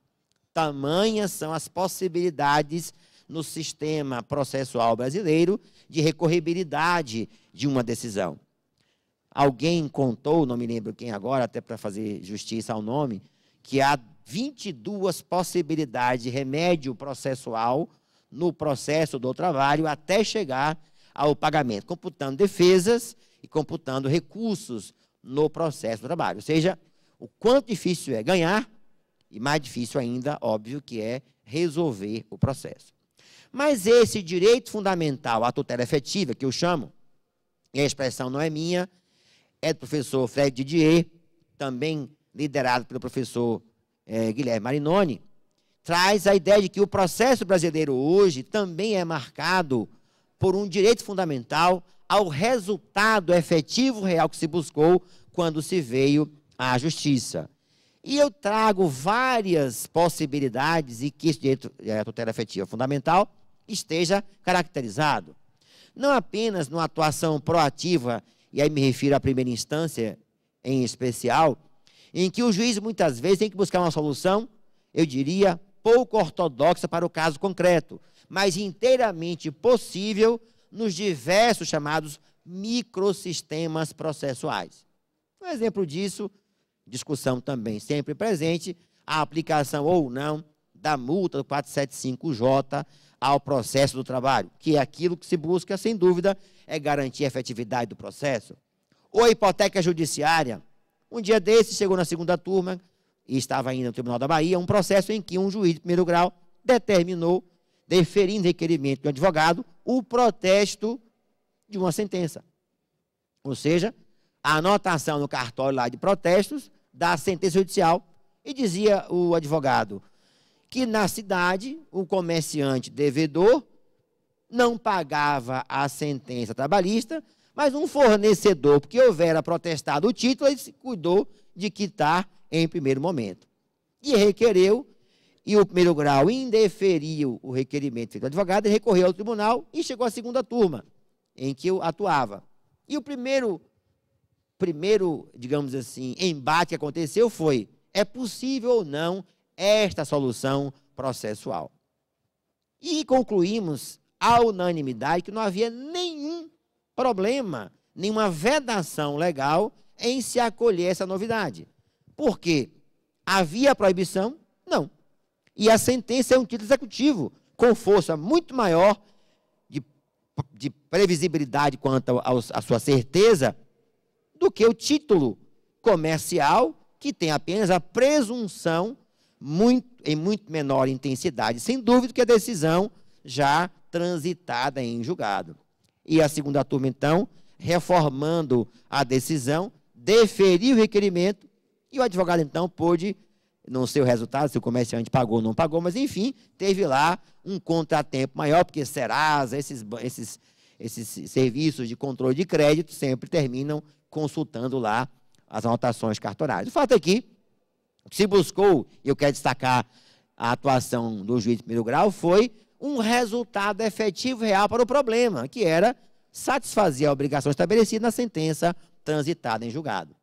Tamanhas são as possibilidades no sistema processual brasileiro de recorribilidade de uma decisão. Alguém contou, não me lembro quem agora, até para fazer justiça ao nome, que há 22 possibilidades de remédio processual no processo do trabalho até chegar ao pagamento, computando defesas e computando recursos no processo do trabalho. Ou seja, o quanto difícil é ganhar e mais difícil ainda, óbvio, que é resolver o processo. Mas esse direito fundamental à tutela efetiva, que eu chamo, e a expressão não é minha, é do professor Fred Didier, também liderado pelo professor Guilherme Marinoni, traz a ideia de que o processo brasileiro hoje também é marcado por um direito fundamental ao resultado efetivo real que se buscou quando se veio à justiça. E eu trago várias possibilidades e que esse direito à tutela efetiva fundamental esteja caracterizado. Não apenas numa atuação proativa, e aí me refiro à primeira instância em especial, em que o juiz muitas vezes tem que buscar uma solução, eu diria, pouco ortodoxa para o caso concreto, mas inteiramente possível nos diversos chamados microsistemas processuais. Um exemplo disso, discussão também sempre presente, a aplicação ou não da multa do 475J ao processo do trabalho, que é aquilo que se busca, sem dúvida, é garantir a efetividade do processo. Ou a hipoteca judiciária. Um dia desse, chegou na segunda turma, e estava ainda no Tribunal da Bahia, um processo em que um juiz de primeiro grau determinou, deferindo requerimento do advogado, o protesto de uma sentença. Ou seja, a anotação no cartório lá de protestos da sentença judicial, e dizia o advogado que na cidade o comerciante devedor não pagava a sentença trabalhista, mas um fornecedor, porque houvera protestado o título, ele se cuidou de quitar em primeiro momento. E requereu, e o primeiro grau indeferiu o requerimento feito do advogado, e recorreu ao tribunal e chegou à segunda turma, em que eu atuava. E o primeiro, digamos assim, embate que aconteceu foi: é possível ou não esta solução processual? E concluímos, à unanimidade, que não havia nenhum problema, nenhuma vedação legal em se acolher essa novidade. Por quê? Havia proibição? Não. E a sentença é um título executivo, com força muito maior de previsibilidade quanto à sua certeza, do que o título comercial, que tem apenas a presunção em muito menor intensidade, sem dúvida, que a decisão já transitada em julgado. E a segunda turma, então, reformando a decisão, deferiu o requerimento, e o advogado, então, pôde, não sei o resultado, se o comerciante pagou ou não pagou, mas, enfim, teve lá um contratempo maior, porque Serasa, esses serviços de controle de crédito sempre terminam consultando lá as anotações cartorárias. O fato é que se buscou, e eu quero destacar a atuação do juiz de primeiro grau, foi um resultado efetivo real para o problema, que era satisfazer a obrigação estabelecida na sentença transitada em julgado.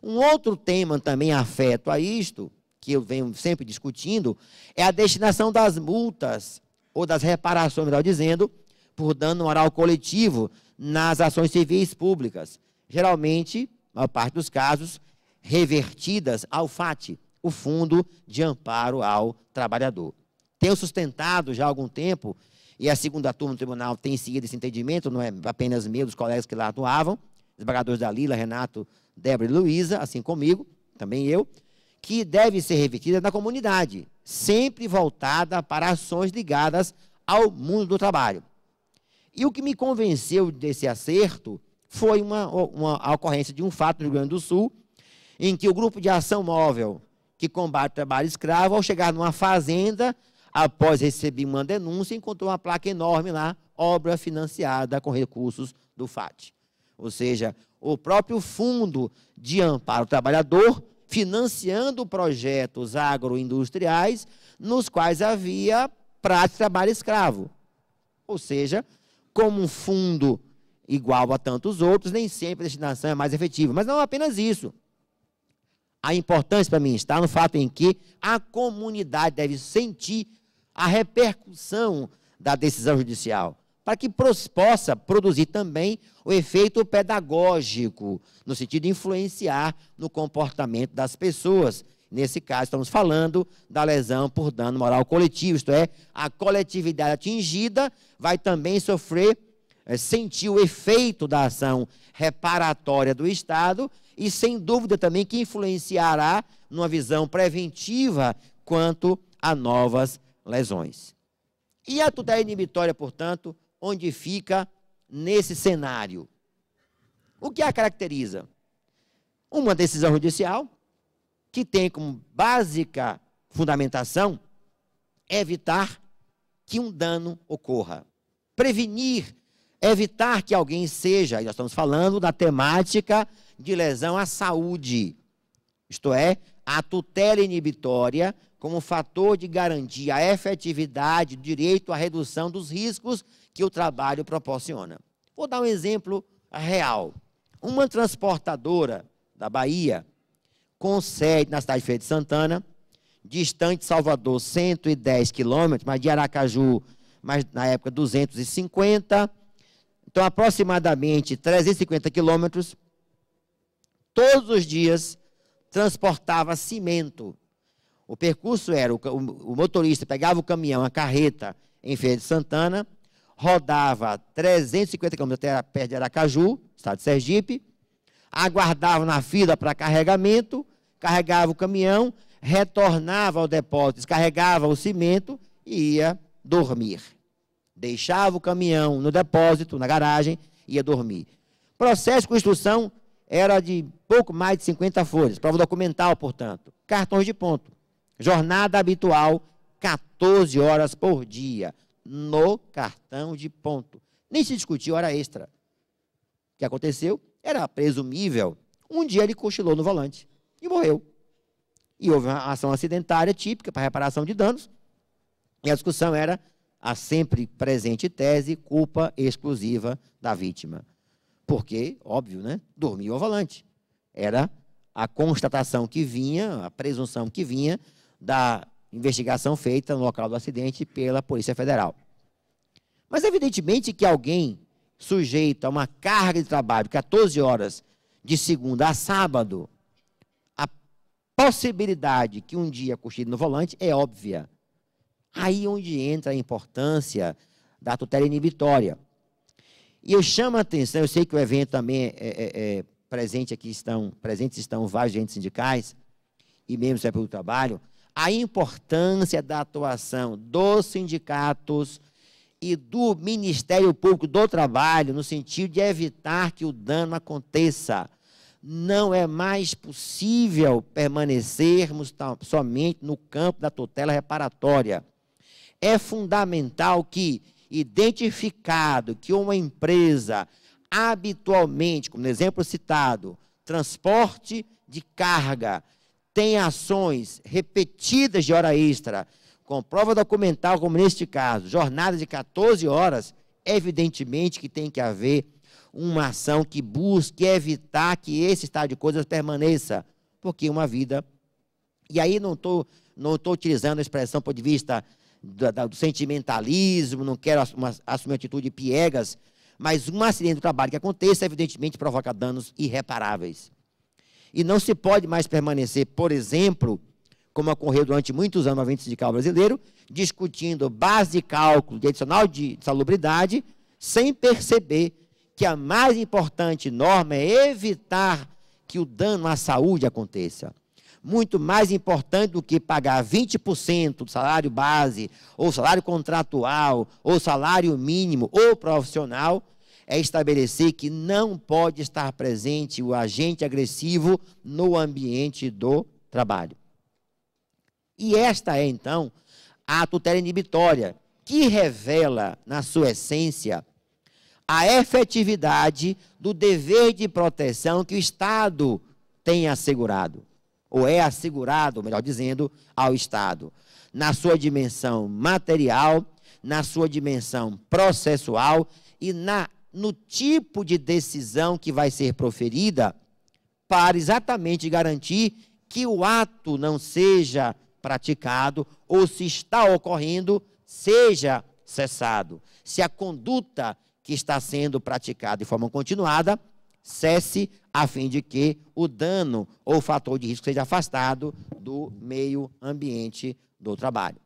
Um outro tema também afeto a isto, que eu venho sempre discutindo, é a destinação das multas, ou das reparações, melhor dizendo, por dano moral coletivo nas ações civis públicas. Geralmente, na maior parte dos casos, revertidas ao FAT, o Fundo de Amparo ao Trabalhador. Tenho sustentado já há algum tempo, e a segunda turma do tribunal tem seguido esse entendimento, não é apenas meu, dos colegas que lá atuavam, desembargadores da Lila, Renato, Débora e Luísa, assim comigo, também eu, que deve ser revertida na comunidade, sempre voltada para ações ligadas ao mundo do trabalho. E o que me convenceu desse acerto foi a ocorrência de um fato no Rio Grande do Sul, em que o grupo de ação móvel que combate o trabalho escravo, ao chegar numa fazenda, após receber uma denúncia, encontrou uma placa enorme lá, obra financiada com recursos do FAT. Ou seja, o próprio Fundo de Amparo ao Trabalhador financiando projetos agroindustriais nos quais havia prática de trabalho escravo. Ou seja, como um fundo igual a tantos outros, nem sempre a destinação é mais efetiva. Mas não apenas isso. A importância para mim está no fato em que a comunidade deve sentir a repercussão da decisão judicial, para que possa produzir também o efeito pedagógico, no sentido de influenciar no comportamento das pessoas. Nesse caso, estamos falando da lesão por dano moral coletivo, isto é, a coletividade atingida vai também sentir o efeito da ação reparatória do Estado e, sem dúvida, também que influenciará numa visão preventiva quanto a novas lesões. E a tutela inibitória, portanto, onde fica nesse cenário? O que a caracteriza? Uma decisão judicial que tem como básica fundamentação evitar que um dano ocorra. Prevenir, evitar que alguém seja, nós estamos falando da temática de lesão à saúde, isto é, a tutela inibitória como fator de garantir a efetividade do direito à redução dos riscos que o trabalho proporciona. Vou dar um exemplo real. Uma transportadora da Bahia, com sede na cidade de Feira de Santana, distante de Salvador 110 quilômetros, mas de Aracaju, mas na época 250, então aproximadamente 350 quilômetros, todos os dias transportava cimento. O percurso era, o motorista pegava o caminhão, a carreta, em Feira de Santana, rodava 350 quilômetros até perto de Aracaju, estado de Sergipe, aguardava na fila para carregamento, carregava o caminhão, retornava ao depósito, descarregava o cimento e ia dormir. Deixava o caminhão no depósito, na garagem, ia dormir. O processo de construção era de pouco mais de 50 folhas, prova documental, portanto. Cartões de ponto. Jornada habitual, 14 horas por dia, no cartão de ponto. Nem se discutia hora extra. O que aconteceu? Era presumível. Um dia ele cochilou no volante e morreu. E houve uma ação acidentária típica para reparação de danos. E a discussão era a sempre presente tese, culpa exclusiva da vítima. Porque, óbvio, né? Dormiu ao volante. Era a constatação que vinha, a presunção que vinha da investigação feita no local do acidente pela Polícia Federal. Mas, evidentemente, que alguém sujeito a uma carga de trabalho, 14 horas, de segunda a sábado, a possibilidade que um dia cochile no volante é óbvia. Aí onde entra a importância da tutela inibitória. E eu chamo a atenção, eu sei que o evento também presentes estão vários agentes sindicais e membros do Ministério do Trabalho, a importância da atuação dos sindicatos e do Ministério Público do Trabalho no sentido de evitar que o dano aconteça. Não é mais possível permanecermos somente no campo da tutela reparatória. É fundamental que, identificado que uma empresa habitualmente, como no exemplo citado, transporte de carga, tem ações repetidas de hora extra, com prova documental, como neste caso, jornada de 14 horas, evidentemente que tem que haver uma ação que busque evitar que esse estado de coisas permaneça, porque uma vida... E aí não estou utilizando a expressão do ponto de vista do sentimentalismo, não quero assumir uma atitude piegas, mas um acidente do trabalho que aconteça, evidentemente, provoca danos irreparáveis. E não se pode mais permanecer, por exemplo, como ocorreu durante muitos anos no movimento sindical brasileiro, discutindo base de cálculo de adicional de salubridade, sem perceber que a mais importante norma é evitar que o dano à saúde aconteça. Muito mais importante do que pagar 20% do salário base, ou salário contratual, ou salário mínimo, ou profissional, é estabelecer que não pode estar presente o agente agressivo no ambiente do trabalho. E esta é, então, a tutela inibitória, que revela, na sua essência, a efetividade do dever de proteção que o Estado tem assegurado, ou é assegurado, melhor dizendo, ao Estado, na sua dimensão material, na sua dimensão processual e no tipo de decisão que vai ser proferida para exatamente garantir que o ato não seja praticado ou, se está ocorrendo, seja cessado. Se a conduta que está sendo praticada de forma continuada, cesse a fim de que o dano ou fator de risco seja afastado do meio ambiente do trabalho.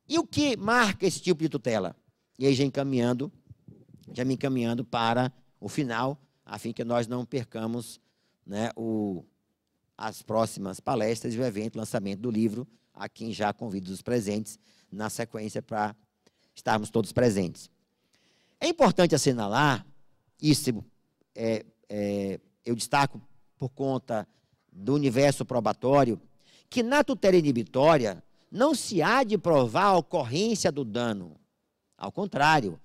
E o que marca esse tipo de tutela? E aí já me encaminhando para o final, a fim que nós não percamos, né, as próximas palestras e o evento, lançamento do livro, a quem já convido os presentes, na sequência, para estarmos todos presentes. É importante assinalar, isso eu destaco por conta do universo probatório, que na tutela inibitória não se há de provar a ocorrência do dano. Ao contrário,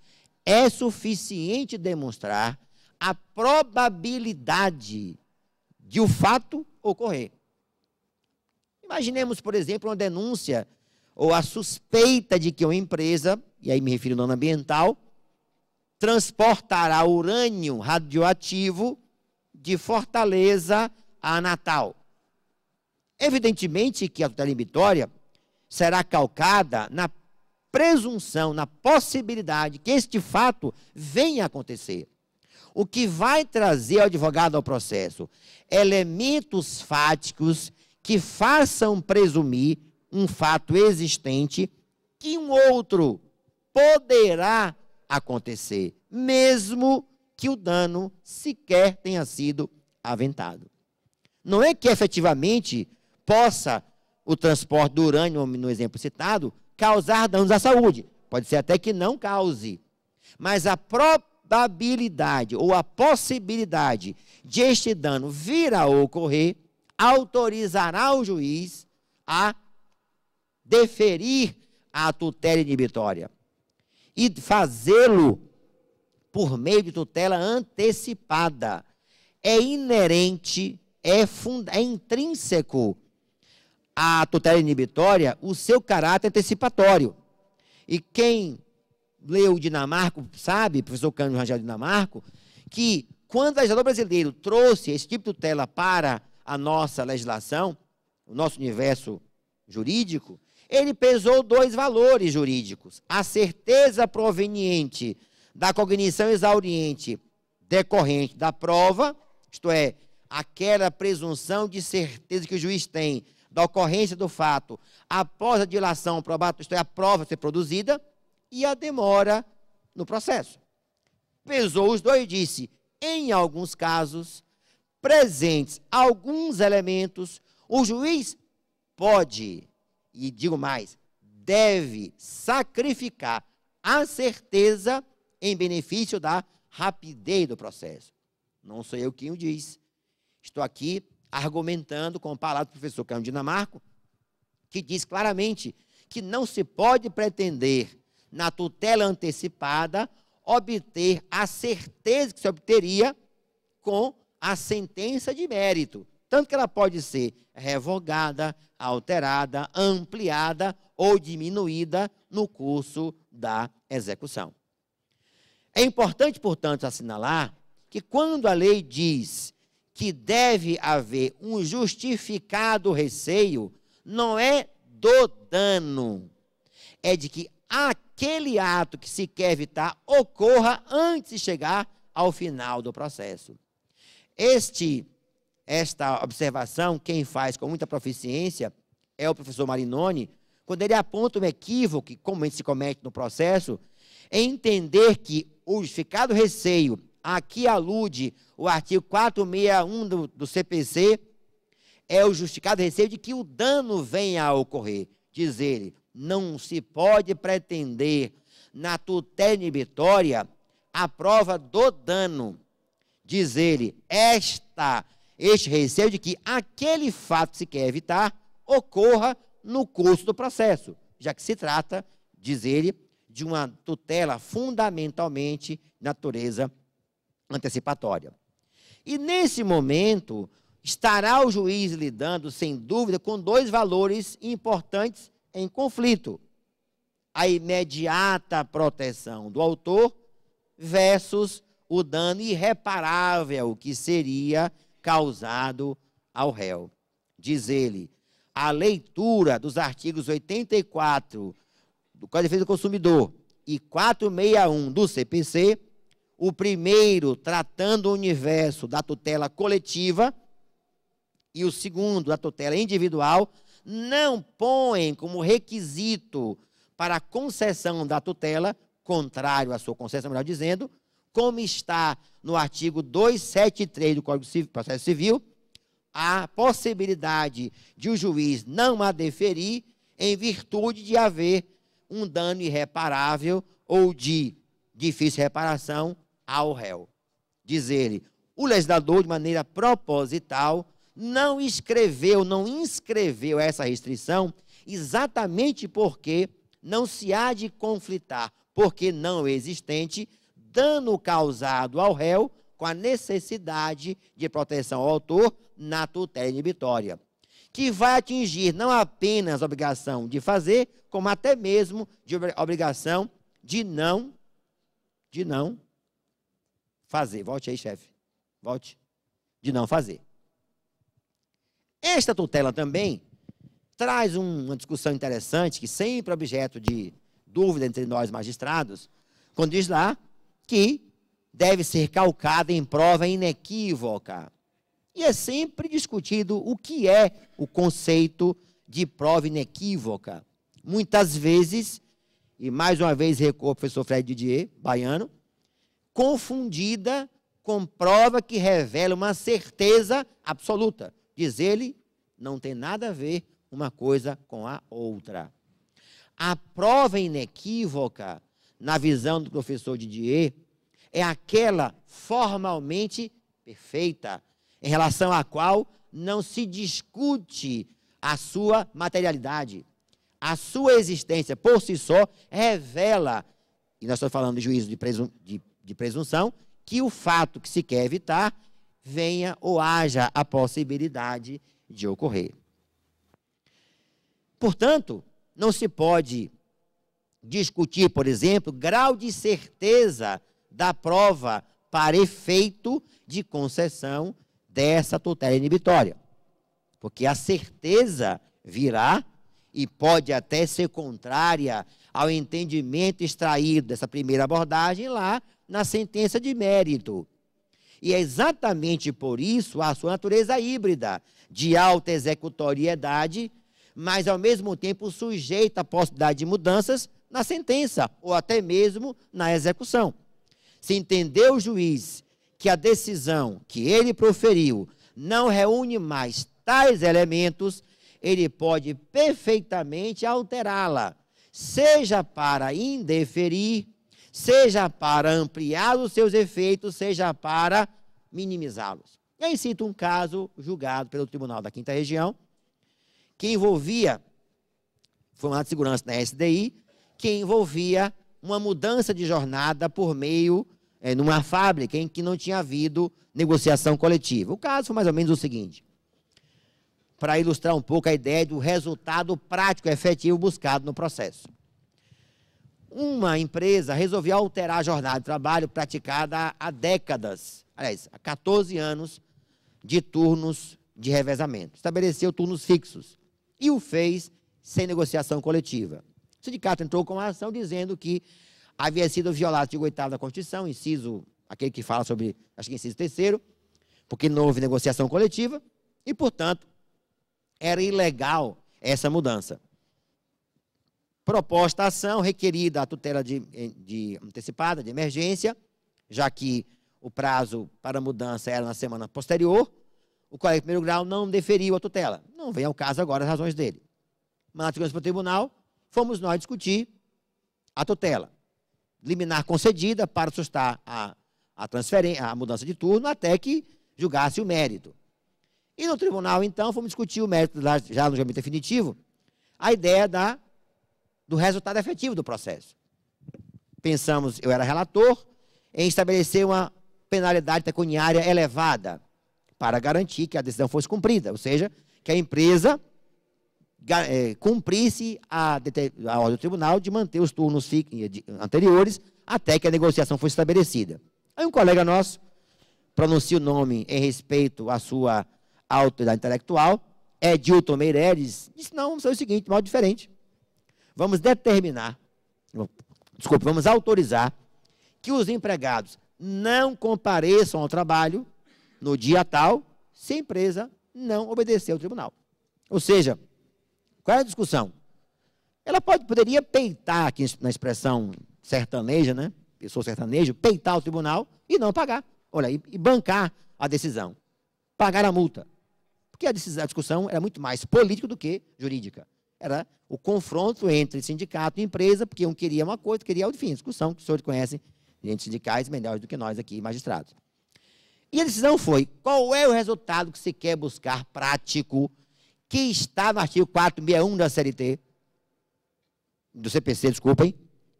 é suficiente demonstrar a probabilidade de o fato ocorrer. Imaginemos, por exemplo, uma denúncia ou a suspeita de que uma empresa, e aí me refiro ao dano ambiental, transportará urânio radioativo de Fortaleza a Natal. Evidentemente que a tutela inibitória será calcada na presunção, na possibilidade que este fato venha a acontecer. O que vai trazer ao advogado ao processo? Elementos fáticos que façam presumir um fato existente que um outro poderá acontecer, mesmo que o dano sequer tenha sido aventado. Não é que efetivamente possa o transporte do urânio, no exemplo citado, causar danos à saúde. Pode ser até que não cause. Mas a probabilidade ou a possibilidade de este dano vir a ocorrer autorizará o juiz a deferir a tutela inibitória e fazê-lo por meio de tutela antecipada. É inerente, é intrínseco à tutela inibitória o seu caráter antecipatório. E quem leu o Dinamarco sabe, professor Cândido Rangel Dinamarco, que quando o legislador brasileiro trouxe esse tipo de tutela para a nossa legislação, o nosso universo jurídico, ele pesou dois valores jurídicos: a certeza proveniente da cognição exauriente decorrente da prova, isto é, aquela presunção de certeza que o juiz tem da ocorrência do fato após a dilação probatória, isto é, a prova ser produzida, e a demora no processo. Pesou os dois e disse: em alguns casos, presentes alguns elementos, o juiz pode, e digo mais, deve sacrificar a certeza em benefício da rapidez do processo. Não sou eu quem o diz. Estou aqui argumentando com a palavra do professor Cândido Dinamarco, que diz claramente que não se pode pretender, na tutela antecipada, obter a certeza que se obteria com a sentença de mérito. Tanto que ela pode ser revogada, alterada, ampliada ou diminuída no curso da execução. É importante, portanto, assinalar que quando a lei diz que deve haver um justificado receio, não é do dano, é de que aquele ato que se quer evitar ocorra antes de chegar ao final do processo. Esta observação, quem faz com muita proficiência é o professor Marinoni, quando ele aponta um equívoco que comumente se comete no processo, é entender que o justificado receio, aqui alude o artigo 461 do CPC, é o justificado receio de que o dano venha a ocorrer. Diz ele, não se pode pretender na tutela inibitória a prova do dano. Diz ele, este receio de que aquele fato que se quer evitar ocorra no curso do processo, já que se trata, diz ele, de uma tutela fundamentalmente de natureza antecipatória. E nesse momento, estará o juiz lidando, sem dúvida, com dois valores importantes em conflito: a imediata proteção do autor versus o dano irreparável que seria causado ao réu. Diz ele, a leitura dos artigos 84 do Código de Defesa do Consumidor e 461 do CPC, o primeiro tratando o universo da tutela coletiva e o segundo da tutela individual, não põem como requisito para a concessão da tutela, contrário à sua concessão, melhor dizendo, como está no artigo 273 do Código de Processo Civil, a possibilidade de o juiz não a deferir em virtude de haver um dano irreparável ou de difícil reparação ao réu. Diz ele, o legislador, de maneira proposital, não inscreveu essa restrição exatamente porque não se há de conflitar, porque não existente dano causado ao réu com a necessidade de proteção ao autor na tutela inibitória. que vai atingir não apenas a obrigação de fazer, como até mesmo de obrigação de não fazer. Volte aí, chefe. Volte. De não fazer. Esta tutela também traz uma discussão interessante, que sempre é objeto de dúvida entre nós magistrados, quando diz lá que deve ser calcada em prova inequívoca. E é sempre discutido o que é o conceito de prova inequívoca. Muitas vezes, e mais uma vez recuo ao professor Fred Didier, baiano, confundida com prova que revela uma certeza absoluta. Diz ele, não tem nada a ver uma coisa com a outra. A prova inequívoca, na visão do professor Didier, é aquela formalmente perfeita, em relação à qual não se discute a sua materialidade. A sua existência, por si só, revela, e nós estamos falando de juízo de presunção, que o fato que se quer evitar venha ou haja a possibilidade de ocorrer. Portanto, não se pode discutir, por exemplo, grau de certeza da prova para efeito de concessão dessa tutela inibitória. Porque a certeza virá e pode até ser contrária ao entendimento extraído dessa primeira abordagem lá na sentença de mérito. E é exatamente por isso a sua natureza híbrida, de alta executoriedade, mas ao mesmo tempo sujeita à possibilidade de mudanças na sentença, ou até mesmo na execução. Se entender o juiz que a decisão que ele proferiu não reúne mais tais elementos, ele pode perfeitamente alterá-la, seja para indeferir, seja para ampliar os seus efeitos, seja para minimizá-los. E aí cito um caso julgado pelo Tribunal da Quinta Região, que envolvia, foi uma de segurança na SDI, que envolvia uma mudança de jornada por meio, numa fábrica em que não tinha havido negociação coletiva. O caso foi mais ou menos o seguinte, para ilustrar um pouco a ideia do resultado prático e efetivo buscado no processo. Uma empresa resolveu alterar a jornada de trabalho praticada há décadas, aliás, há 14 anos, de turnos de revezamento. Estabeleceu turnos fixos e o fez sem negociação coletiva. O sindicato entrou com uma ação dizendo que havia sido violado o artigo 8º da Constituição, inciso, aquele que fala sobre, acho que inciso 3º, porque não houve negociação coletiva e, portanto, era ilegal essa mudança. Proposta a ação, requerida a tutela de antecipada, de emergência, já que o prazo para a mudança era na semana posterior, o colega de primeiro grau não deferiu a tutela. Não vem ao caso agora as razões dele. Mandato de segurança para o tribunal, fomos nós discutir a tutela. Liminar concedida para sustar a transferência, a mudança de turno, até que julgasse o mérito. E no tribunal, então, fomos discutir o mérito, já no julgamento definitivo, a ideia do resultado efetivo do processo. Pensamos, eu era relator, em estabelecer uma penalidade pecuniária elevada para garantir que a decisão fosse cumprida, ou seja, que a empresa cumprisse a ordem do tribunal de manter os turnos anteriores até que a negociação fosse estabelecida. Aí um colega nosso pronuncia o nome em respeito à sua autoridade intelectual, Edilton Meireles, disse, não, vamos fazer o seguinte, de modo diferente. Vamos vamos autorizar que os empregados não compareçam ao trabalho no dia tal, se a empresa não obedecer ao tribunal. Ou seja, qual é a discussão? Ela poderia peitar, aqui na expressão sertaneja, né? Pessoa sertaneja, peitar o tribunal e não pagar. Olha, e bancar a decisão. Pagar a multa. Porque a discussão era muito mais política do que jurídica. Era o confronto entre sindicato e empresa, porque um queria uma coisa, queria outra, enfim, discussão que os senhores conhecem, gente sindicais melhores do que nós aqui, magistrados. E a decisão foi, qual é o resultado que se quer buscar prático, que está no artigo 461 da CLT, do CPC, desculpem,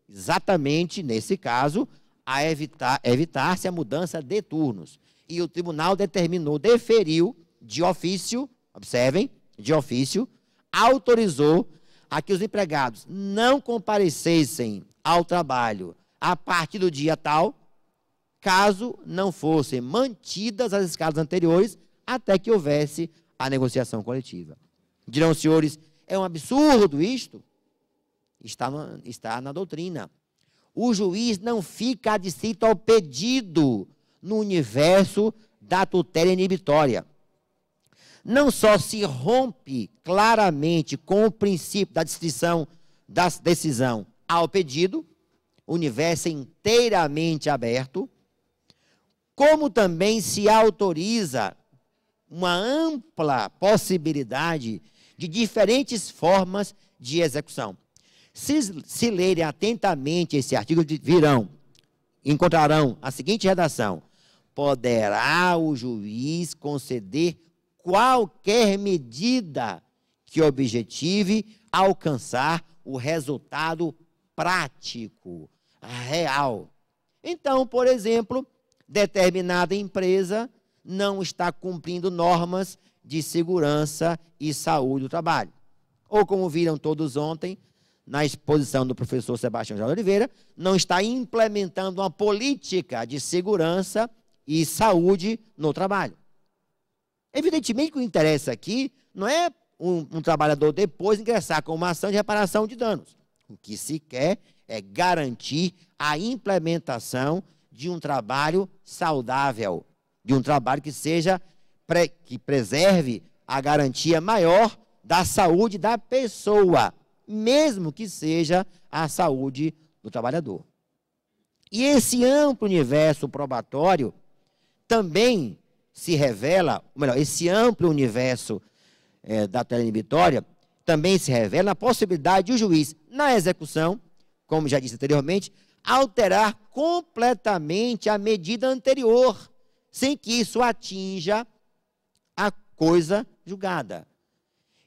exatamente nesse caso, a evitar-se a mudança de turnos. E o tribunal deferiu de ofício, observem, de ofício, autorizou a que os empregados não comparecessem ao trabalho a partir do dia tal, caso não fossem mantidas as escalas anteriores até que houvesse a negociação coletiva. Dirão, senhores, é um absurdo isto? Está na doutrina. O juiz não fica adstrito ao pedido no universo da tutela inibitória. Não só se rompe claramente com o princípio da distinção da decisão ao pedido, o universo é inteiramente aberto, como também se autoriza uma ampla possibilidade de diferentes formas de execução. Se lerem atentamente esse artigo, encontrarão a seguinte redação: poderá o juiz conceder qualquer medida que objetive alcançar o resultado prático, real. Então, por exemplo, determinada empresa não está cumprindo normas de segurança e saúde do trabalho. Ou, como viram todos ontem, na exposição do professor Sebastião de Oliveira, não está implementando uma política de segurança e saúde no trabalho. Evidentemente que o que interessa aqui não é um trabalhador depois ingressar com uma ação de reparação de danos. O que se quer é garantir a implementação de um trabalho saudável, de um trabalho que preserve a garantia maior da saúde da pessoa, mesmo que seja a saúde do trabalhador. E esse amplo universo probatório também se revela, ou melhor, esse amplo universo da tutela inibitória também se revela na possibilidade de o juiz, na execução, como já disse anteriormente, alterar completamente a medida anterior, sem que isso atinja a coisa julgada.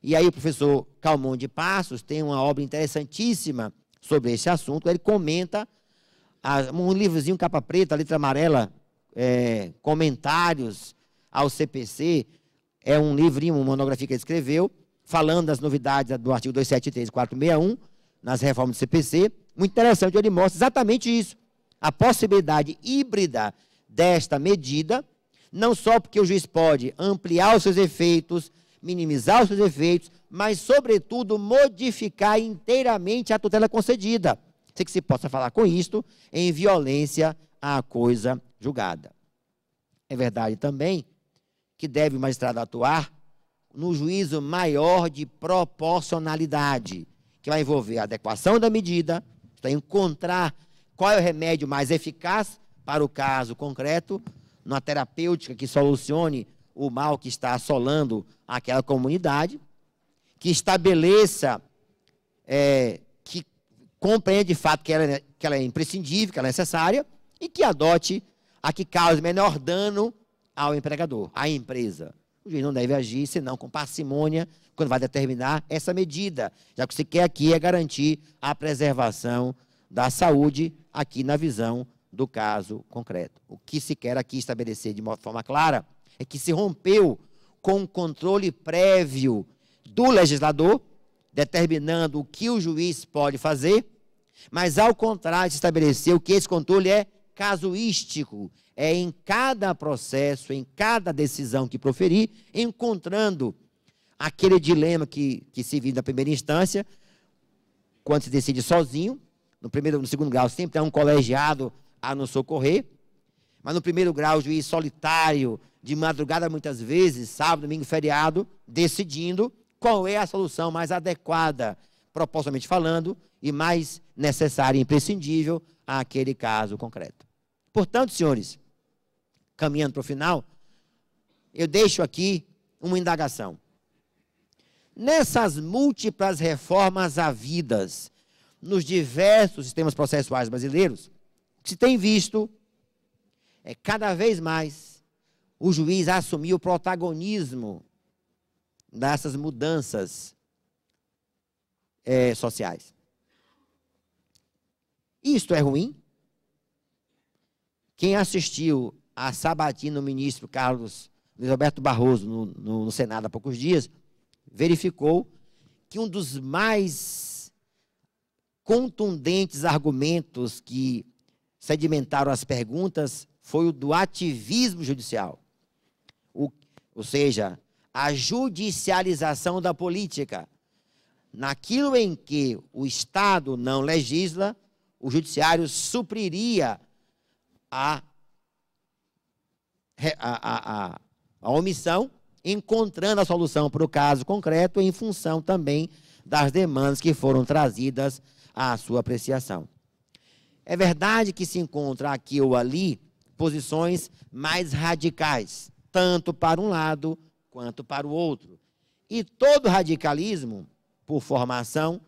E aí o professor Calmon de Passos tem uma obra interessantíssima sobre esse assunto. Ele comenta um livrozinho capa preta, letra amarela, comentários ao CPC. É um livrinho, uma monografia que ele escreveu, falando das novidades do artigo 273 e 461, nas reformas do CPC. Muito interessante, ele mostra exatamente isso. A possibilidade híbrida desta medida, não só porque o juiz pode ampliar os seus efeitos, minimizar os seus efeitos, mas, sobretudo, modificar inteiramente a tutela concedida, sem que se possa falar com isto em violência à coisa julgada. É verdade também que deve o magistrado atuar no juízo maior de proporcionalidade, que vai envolver a adequação da medida, encontrar qual é o remédio mais eficaz para o caso concreto, numa terapêutica que solucione o mal que está assolando aquela comunidade, que estabeleça, que compreenda de fato que ela é imprescindível, que ela é necessária, e que adote a que cause menor dano ao empregador, à empresa. O juiz não deve agir, senão com parcimônia, quando vai determinar essa medida, já que o que se quer aqui é garantir a preservação da saúde, aqui na visão do caso concreto. O que se quer aqui estabelecer de uma forma clara é que se rompeu com o controle prévio do legislador, determinando o que o juiz pode fazer, mas, ao contrário, se estabeleceu que esse controle é casuístico, é em cada processo, em cada decisão que proferir, encontrando aquele dilema que se vive na primeira instância, quando se decide sozinho. No segundo grau sempre há um colegiado a nos socorrer, mas no primeiro grau o juiz solitário, de madrugada muitas vezes, sábado, domingo, feriado, decidindo qual é a solução mais adequada, proporcionalmente falando, e mais necessária e imprescindível àquele caso concreto. Portanto, senhores, caminhando para o final, eu deixo aqui uma indagação. Nessas múltiplas reformas havidas nos diversos sistemas processuais brasileiros, o que se tem visto é cada vez mais o juiz assumir o protagonismo dessas mudanças sociais. Isto é ruim? Quem assistiu a sabatina do ministro Carlos Luiz Roberto Barroso no Senado há poucos dias, verificou que um dos mais contundentes argumentos que sedimentaram as perguntas foi o do ativismo judicial. Ou seja, a judicialização da política. Naquilo em que o Estado não legisla, o judiciário supriria a omissão, encontrando a solução para o caso concreto em função também das demandas que foram trazidas à sua apreciação. É verdade que se encontra aqui ou ali posições mais radicais, tanto para um lado quanto para o outro. E todo radicalismo, por formação,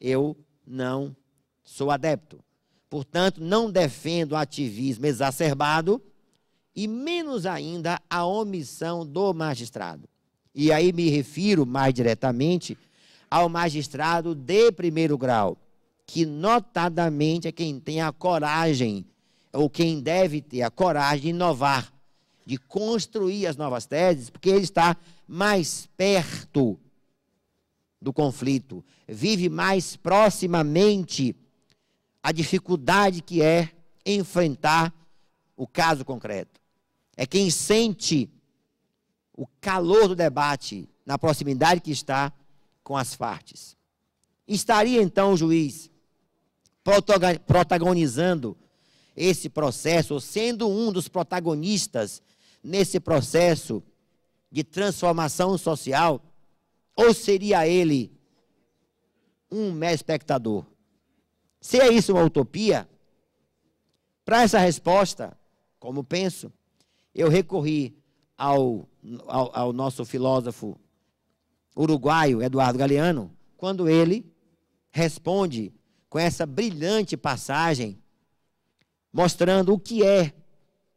eu não sou adepto. Portanto, não defendo o ativismo exacerbado e menos ainda a omissão do magistrado. E aí me refiro mais diretamente ao magistrado de primeiro grau, que notadamente é quem tem a coragem, ou quem deve ter a coragem de inovar, de construir as novas teses, porque ele está mais perto do conflito, vive mais proximamente a dificuldade que é enfrentar o caso concreto. É quem sente o calor do debate na proximidade que está com as partes. Estaria, então, o juiz protagonizando esse processo, ou sendo um dos protagonistas nesse processo de transformação social, ou seria ele um mero espectador? Seria isso uma utopia? Para essa resposta, como penso, eu recorri ao nosso filósofo uruguaio, Eduardo Galeano, quando ele responde com essa brilhante passagem, mostrando o que é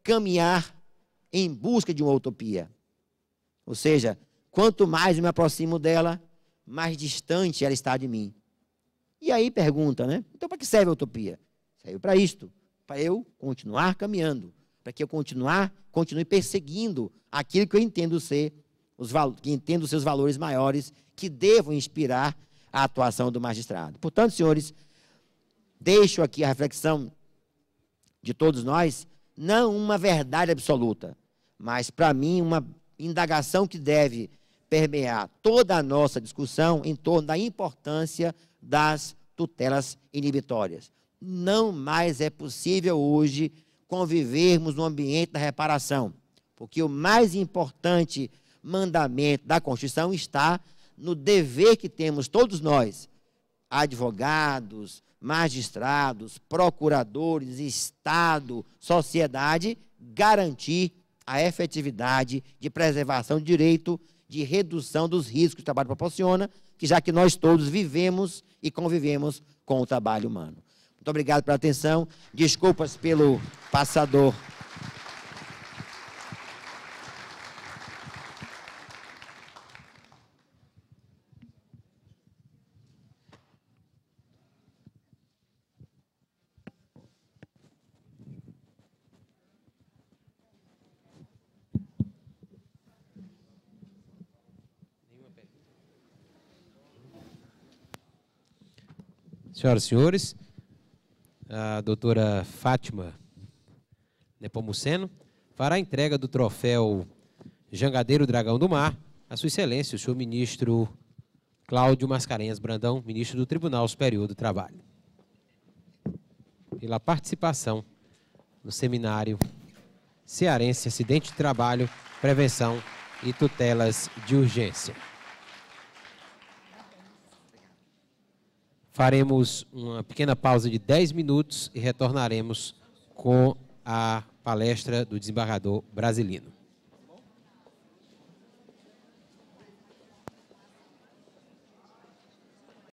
caminhar em busca de uma utopia. Ou seja, quanto mais eu me aproximo dela, mais distante ela está de mim. E aí pergunta, né? Então, para que serve a utopia? Serve para isto, para eu continuar caminhando, para que eu continue perseguindo aquilo que eu entendo ser que entendo seus valores maiores, que devam inspirar a atuação do magistrado. Portanto, senhores, deixo aqui a reflexão de todos nós, não uma verdade absoluta, mas, para mim, uma indagação que deve permear toda a nossa discussão em torno da importância das tutelas inibitórias. Não mais é possível hoje convivermos no ambiente da reparação, porque o mais importante mandamento da Constituição está no dever que temos todos nós, advogados, magistrados, procuradores, Estado, sociedade, garantir a efetividade de preservação do direito, de redução dos riscos que o trabalho proporciona, que já que nós todos vivemos e convivemos com o trabalho humano. Muito obrigado pela atenção, desculpas pelo passador. Senhoras e senhores, a doutora Fátima Nepomuceno fará a entrega do troféu Jangadeiro Dragão do Mar a Sua Excelência, o senhor ministro Cláudio Mascarenhas Brandão, ministro do Tribunal Superior do Trabalho, pela participação no seminário Cearense Acidente de Trabalho, Prevenção e Tutelas de Urgência. Faremos uma pequena pausa de 10 minutos e retornaremos com a palestra do desembargador Brasilino.